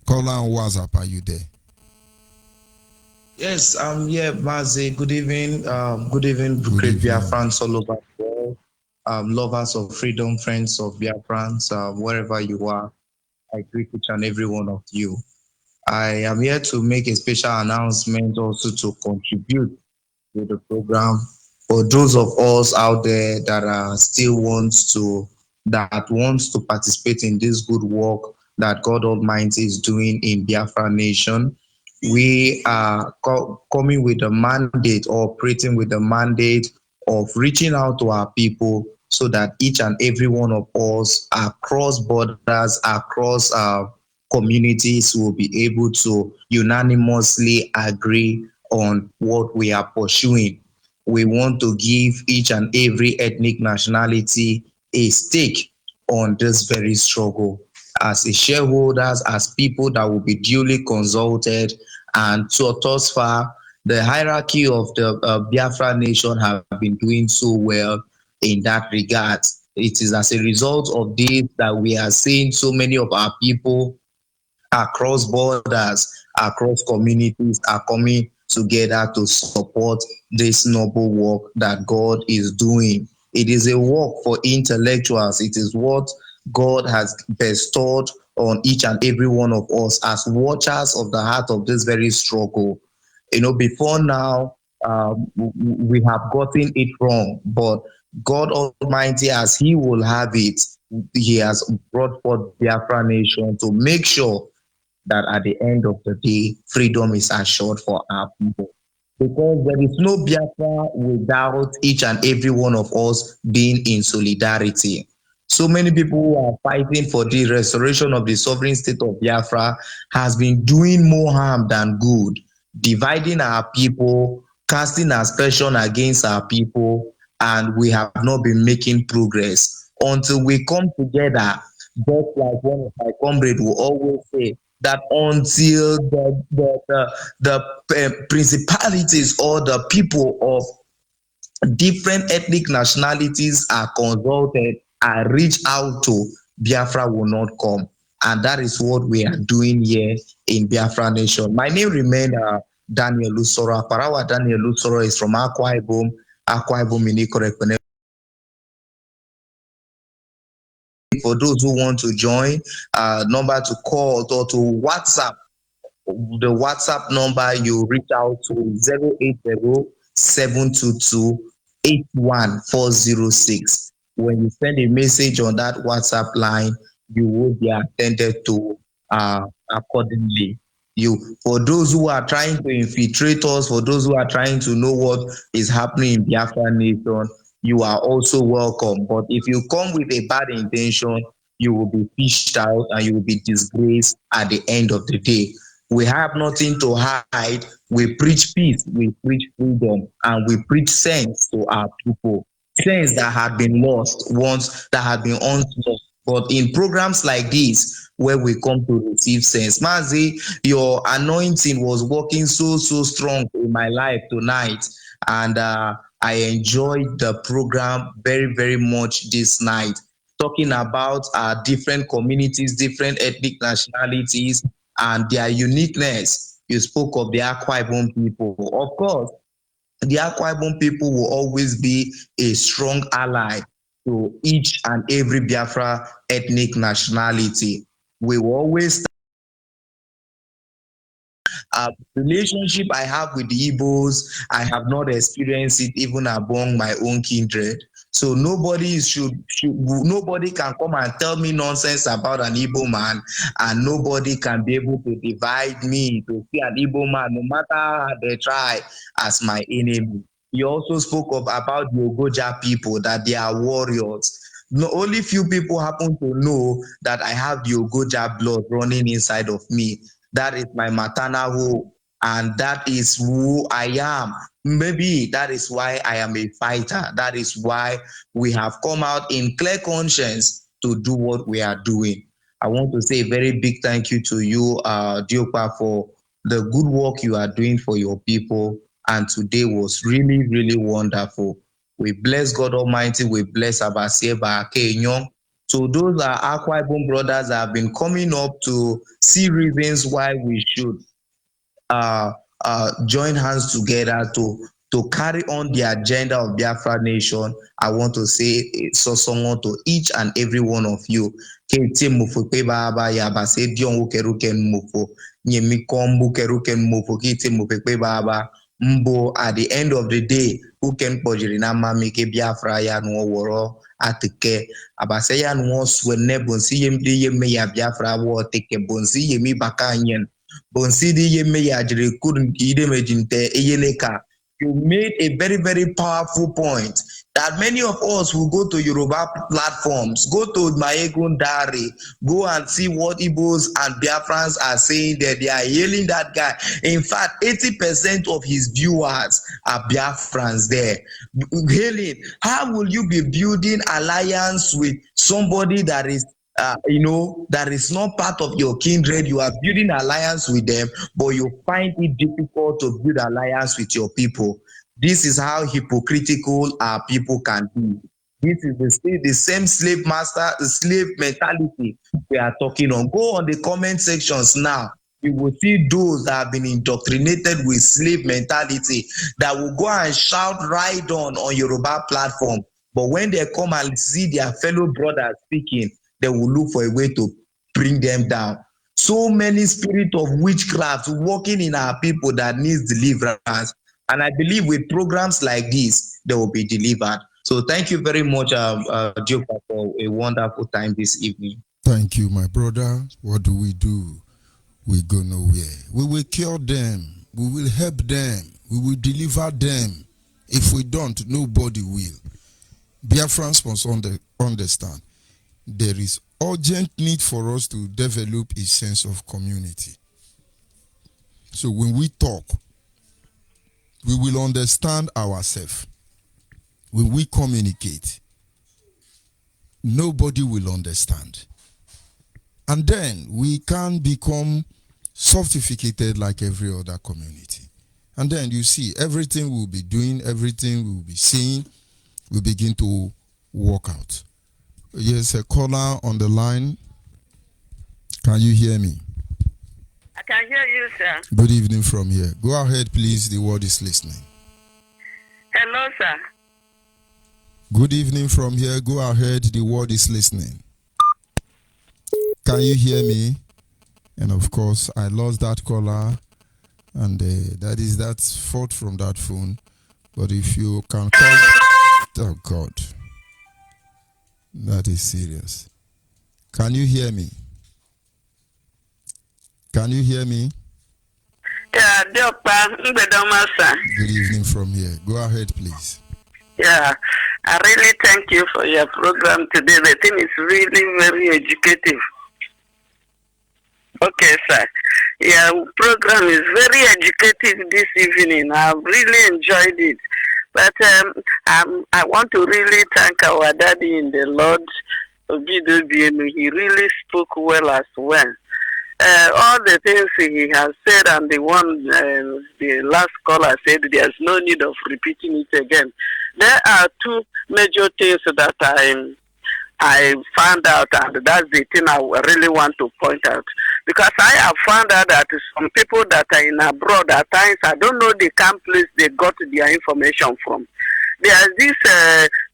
Call on WhatsApp. Are you there? Yes, I'm here, Mazi. Good evening. Good evening, great Biafrans all over the world. Lovers of freedom, friends of Biafrans, wherever you are, I greet each and every one of you. I am here to make a special announcement also to contribute to the program. For those of us out there that still wants to participate in this good work that God Almighty is doing in Biafra Nation, we are coming with the mandate, or operating with the mandate of reaching out to our people so that each and every one of us across borders, across communities will be able to unanimously agree on what we are pursuing. We want to give each and every ethnic nationality a stake on this very struggle as a shareholders, as people that will be duly consulted. And so thus far, the hierarchy of the Biafra nation have been doing so well in that regard. It is as a result of this that we are seeing so many of our people across borders, across communities are coming together to support this noble work that God is doing. It is a work for intellectuals. It is what God has bestowed on each and every one of us as watchers of the heart of this very struggle. Before now, we have gotten it wrong, but God Almighty, as He will have it, He has brought forth Biafra nation to make sure that at the end of the day, freedom is assured for our people. Because there is no Biafra without each and every one of us being in solidarity. So many people who are fighting for the restoration of the sovereign state of Biafra has been doing more harm than good, dividing our people, casting aspersion against our people, and we have not been making progress until we come together. Just like one of my comrades will always say, that until the principalities or the people of different ethnic nationalities are consulted and reach out to, Biafra will not come. And that is what we are doing here in Biafra Nation. My name remains Daniel Lusoro. Parawa Daniel Lusoro is from Akwa Ibom in Ikore. For those who want to join, number to call or to WhatsApp. The WhatsApp number you reach out to 080-722-81406. When you send a message on that WhatsApp line, you will be attended to accordingly. For those who are trying to infiltrate us, for those who are trying to know what is happening in Biafra Nation, you are also welcome. But if you come with a bad intention, you will be fished out and you will be disgraced at the end of the day. We have nothing to hide. We preach peace, we preach freedom, and we preach sense to our people. Sense that had been lost once, that had been unlost. But in programs like this, where we come to receive sense, Mazi, your anointing was working so strong in my life tonight, and I enjoyed the program very much this night, talking about different communities, different ethnic nationalities, and their uniqueness. You spoke of the Akwa Ibom people. Of course, the Akwa Ibom people will always be a strong ally to each and every Biafra ethnic nationality. We will always relationship I have with the Igbos, I have not experienced it even among my own kindred. So nobody nobody can come and tell me nonsense about an Igbo man, and nobody can be able to divide me to see an Igbo man, no matter how they try, as my enemy. He also spoke about the Ogoja people, that they are warriors. No, only few people happen to know that I have the Ogoja blood running inside of me. That is my maternal home, and that is who I am. Maybe that is why I am a fighter. That is why we have come out in clear conscience to do what we are doing. I want to say a very big thank you to you, Diopa, for the good work you are doing for your people. And today was really, really wonderful. We bless God Almighty. We bless Abasieba Kenyon. So those are Akwa Ibom brothers that have been coming up to see reasons why we should uh, join hands together to carry on the agenda of Biafra nation. I want to say so someone to each and every one of you. Mbo at the end of the day, who can pojiri na mami ke Biafra ya no woro atike abase ya no swene bonsi yemde yeme ya Biafra wo teke bonsi yemi bakanyen bonsi di yeme ya jire kudun ide mejinte eyeneka. You made a very, very powerful point that many of us will go to Yoruba platforms, go to Maegun Dari, go and see what Igbos and Biafrans are saying there. They are hailing that guy. In fact, 80% of his viewers are Biafrans there. Hailing, how will you be building alliance with somebody that is that is not part of your kindred? You are building alliance with them, but you find it difficult to build alliance with your people. This is how hypocritical our people can be. This is the same slave mentality we are talking on. Go on the comment sections now. You will see those that have been indoctrinated with slave mentality that will go and shout right on Yoruba platform. But when they come and see their fellow brothers speaking, they will look for a way to bring them down. So many spirits of witchcraft working in our people that needs deliverance. And I believe with programs like this, they will be delivered. So thank you very much, Jopa, for a wonderful time this evening. Thank you, my brother. What do? We go nowhere. We will cure them. We will help them. We will deliver them. If we don't, nobody will. Biafrans must understand. There is urgent need for us to develop a sense of community. So when we talk, we will understand ourselves. When we communicate, nobody will understand. And then we can become sophisticated like every other community. And then you see, everything we'll be doing, everything we'll be saying, will begin to work out. Yes, a caller on the line. Can you hear me? I can hear you, sir. Good evening from here. Go ahead, please. The world is listening. Hello, sir. Good evening from here. Go ahead. The world is listening. Can you hear me? And of course, I lost that caller. And that's fault from that phone. But if you can call... Oh, God. That is serious. Can you hear me? Can you hear me? Yeah, Good evening from here. Go ahead, please. Yeah, I really thank you for your program today. The thing is really very educative. Okay, sir. Your program is very educative this evening. I've really enjoyed it. But I want to really thank our daddy in the Lord, Obidobienu. He really spoke well as well. All the things he has said and the one the last caller said, there's no need of repeating it again. There are two major things that I found out, and that's the thing I really want to point out. Because I have found out that some people that are in abroad at times, I don't know the kind of place they got their information from. There's these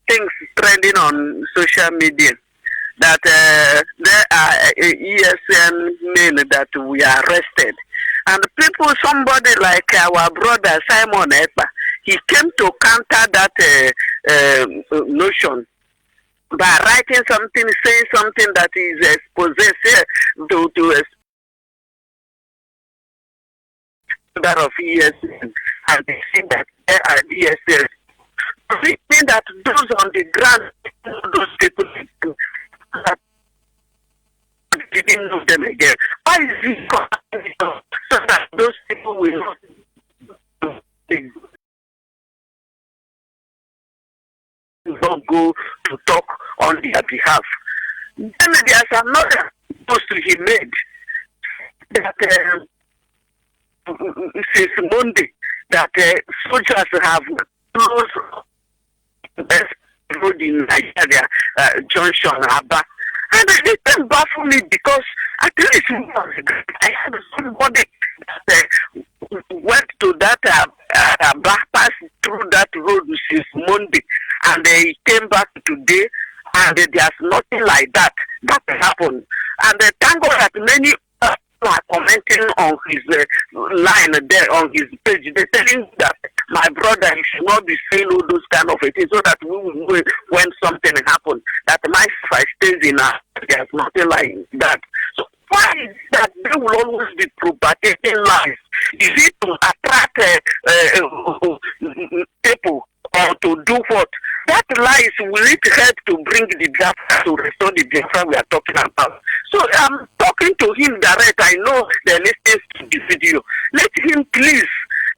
things trending on social media that there are ESN men that we arrested. And people, somebody like our brother Simon Ekpa, he came to counter that notion by writing something, saying something that is possessed to that of ESN, and they say that there are ESS. We think that those on the ground, those people that didn't know them again. Why is it so that those people will not go to talk on their behalf? Then there's another post he made that since Monday that soldiers have closed the best road in Nigeria, Junction, Aba. And it didn't baffle me because at least I had somebody that went to that passed through that road since Monday, and they came back today, and there's nothing like that happened. And thank God that many are commenting on his line there on his page. They're telling that my brother, you should not be saying all those kind of things, so that we will know when something happens. That my fight stays in us. There's nothing like that. So why is that they will always be propagating lies? Is it to attract people or to do what? That lies, will it help to bring the Biafra, to restore the Biafra we are talking about? So I'm talking to him direct. I know they're listening to the video. Let him please,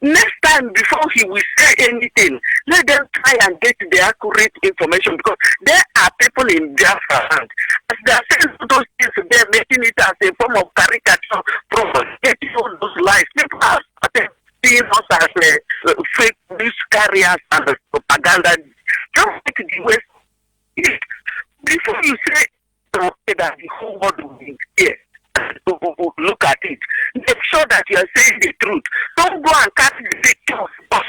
next time before he will say anything, let them try and get the accurate information, because there are people in Biafra land. As they are saying those things, they're making it as a form of caricature, propagating all those lies. People are seeing us as fake news carriers and propaganda. Just like the West, before you say that the whole world will be here, look at it. Make sure that you are saying the truth. Don't go and cast the picture of us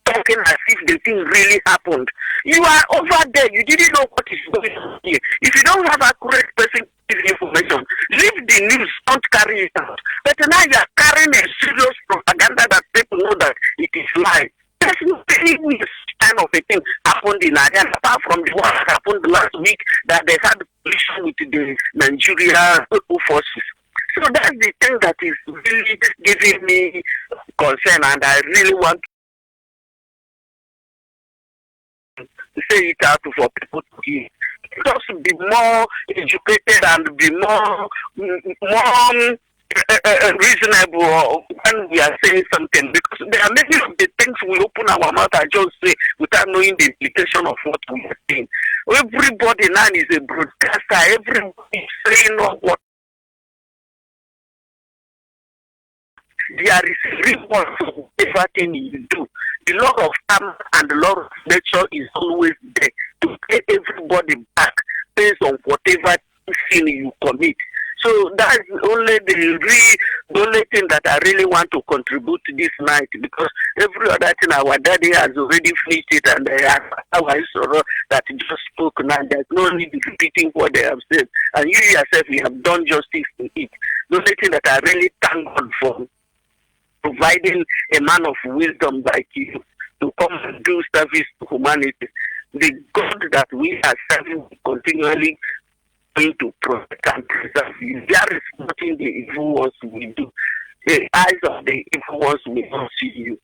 talking as if the thing really happened. You are over there. You didn't know what is going on here. If you don't have accurate person information, leave the news, don't carry it out. But now you are carrying a serious propaganda that people know that it is lie. There's no any kind of a thing happened in Nigeria, apart from the one that happened last week, that they had collision with the Nigeria forces. So that's the thing that is really giving me concern, and I really want to say it out for people to hear. Just be more educated and be more reasonable when we are saying something, because there are many of the things we open our mouth and just say without knowing the implication of what we are saying. Everybody now is a broadcaster. Everybody is saying what there is a reward for everything you do. The law of karma and the law of nature is always there to pay everybody back based on whatever sin you commit. So that's only the only thing that I really want to contribute to this night, because every other thing our daddy has already finished it, and our sorrow that just spoke now. There's no need in repeating what they have said, and you yourself, you have done justice to it. The only thing that I really thank God for providing a man of wisdom like you to come and do service to humanity. The God that we are serving continually going to protect and preserve you. There is nothing the evil ones will do. The eyes of the evil ones will not see you.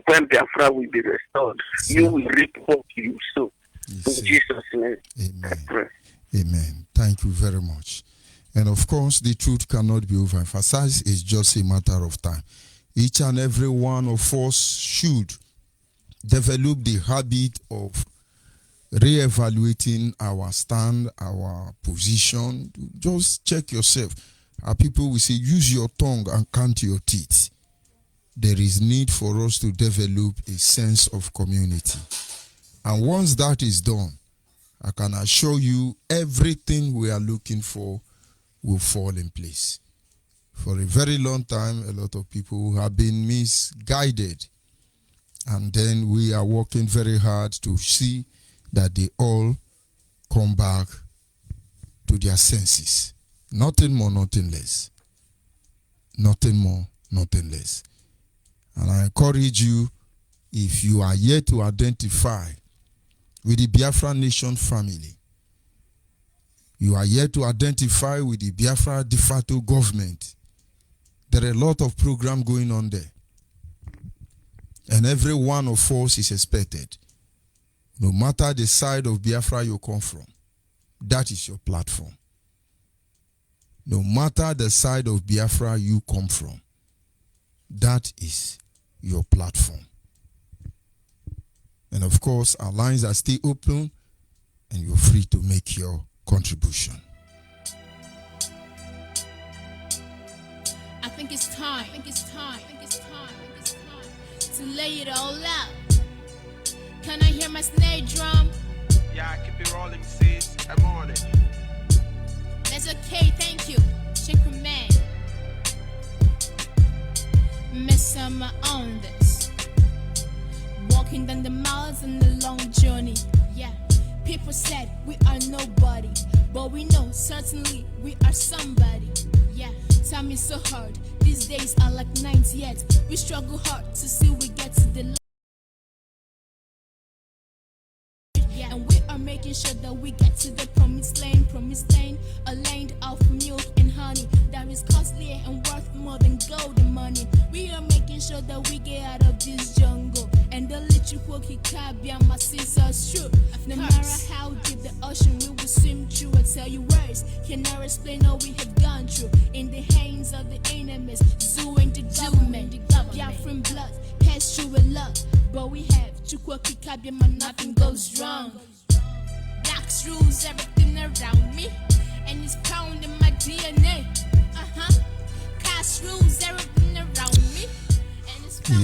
When Biafra will be restored, you will reap what you sow. In Jesus' name, I pray. Amen. Thank you very much. And of course, the truth cannot be overemphasized. It's just a matter of time. Each and every one of us should develop the habit of re-evaluating our stand, our position. Just check yourself. People will say, use your tongue and count your teeth. There is need for us to develop a sense of community. And once that is done, I can assure you everything we are looking for will fall in place. For a very long time, a lot of people have been misguided. And then we are working very hard to see that they all come back to their senses. Nothing more, nothing less. Nothing more, nothing less. And I encourage you, if you are yet to identify with the Biafra Nation family, you are yet to identify with the Biafra de facto government, there are a lot of programs going on there. And every one of us is expected, no matter the side of Biafra you come from, that is your platform. No matter the side of Biafra you come from, that is your platform. And of course, our lines are still open and you're free to make your contribution. I think it's time to lay it all out. Can I hear my snare drum? Yeah, keep it rolling, sis. I'm on it. That's okay, thank you. Shake your man. Miss Summer on this. Walking down the miles in the long journey. Yeah, people said we are nobody, but we know certainly we are somebody. Yeah, time is so hard. These days are like nights, yet we struggle hard to see we get to the light. Yeah, and we are making sure that we get to the promised land, a land of milk and honey that is costly and worth more than gold and money. We are making sure that we get out of this jungle, and the little quirky cabia, my sisters true. No matter how deep the ocean, we will swim through. I tell you words cannot explain all we have gone through. In the hands of the enemies, zoo and the government, Biafran blood, pass through with love. But we have to quirky cabia, man, nothing goes wrong. Blacks rules everything around me, and it's found in my DNA. Cash rules everything around me.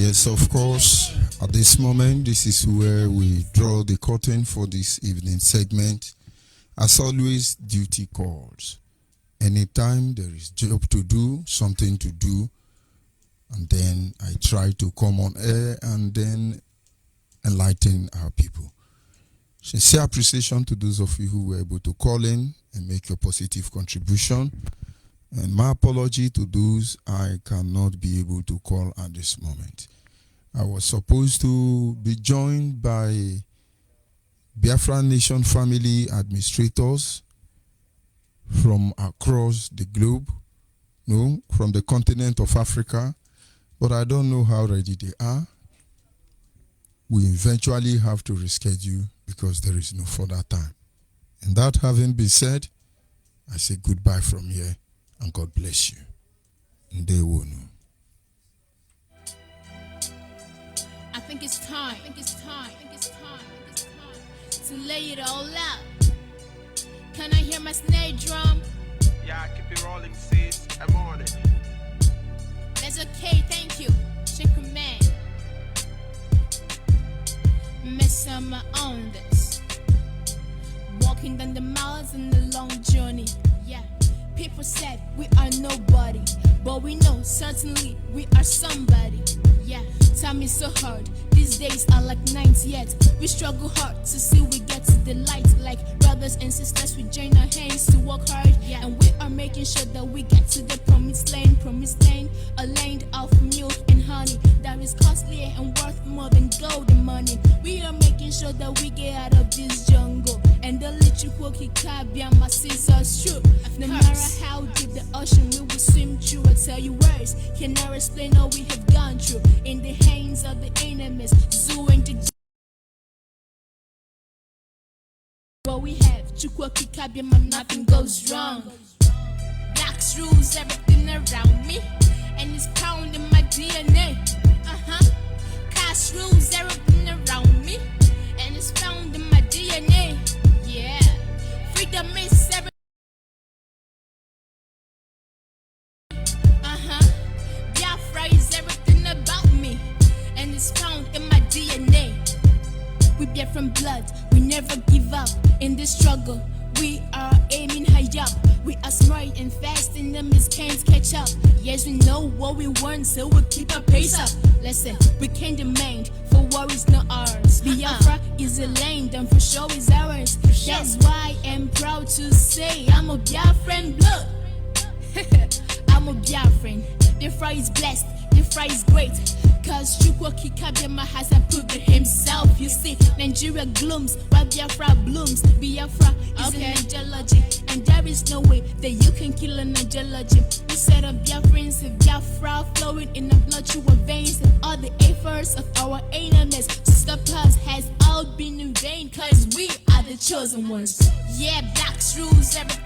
Yes, of course. At this moment, this is where we draw the curtain for this evening segment. As always, duty calls. Anytime there is job to do, something to do, and then I try to come on air and then enlighten our people. Sincere appreciation to those of you who were able to call in and make your positive contribution. And my apology to those I cannot be able to call at this moment. I was supposed to be joined by Biafra Nation family administrators from across the globe, no, from the continent of Africa, but I don't know how ready they are. We eventually have to reschedule because there is no further time. And that having been said, I say goodbye from here and God bless you. Ndewonu. I think it's time to lay it all out. Can I hear my snare drum? Yeah, keep it rolling, sis. I'm on it. That's okay, thank you. Shake your man. Miss Summer on this. Walking down the miles in the long journey. Yeah, people said we are nobody, but we know certainly we are somebody. Yeah, time is so hard. These days are like nights, yet we struggle hard to see we get to the light. Like brothers and sisters, we join our hands to work hard. Yeah, and we are making sure that we get to the promised land, a land of milk and honey that is costly and worth more than gold and money. We are making sure that we get out of this jungle, and the little quirky cabia, my sisters true. No matter how deep the ocean, we will swim through. I tell you words cannot explain all we have gone through. In the hands of the enemies, zoo and the but we have to quirky cabia, man, nothing goes wrong. Blacks rules everything around me, and it's found in my DNA. Cash rules everything around me, and it's found in my DNA. Yeah, freedom is everything. Biafra is everything about me, and it's found in my DNA. We bear from blood, we never give up in this struggle. We are aiming high up. We are smart and fast, and them is can't catch up. Yes, we know what we want, so we'll keep our pace up. Listen, we can't demand for what is not ours. Biafra is a land, and for sure is ours. That's why I'm proud to say I'm a Biafran blood. I'm a Biafran. Biafra is blessed, Biafra is great. Cause Chukwuka Kabiyama has approved it himself. You see, Nigeria glooms while Biafra blooms. Biafra is an ideology, and there is no way that you can kill an ideology. We set up Biafrans and Biafra flowing in the blood through our veins, and all the efforts of our enemies to stop us has all been in vain. Cause we are the chosen ones. Yeah, blacks rules everything.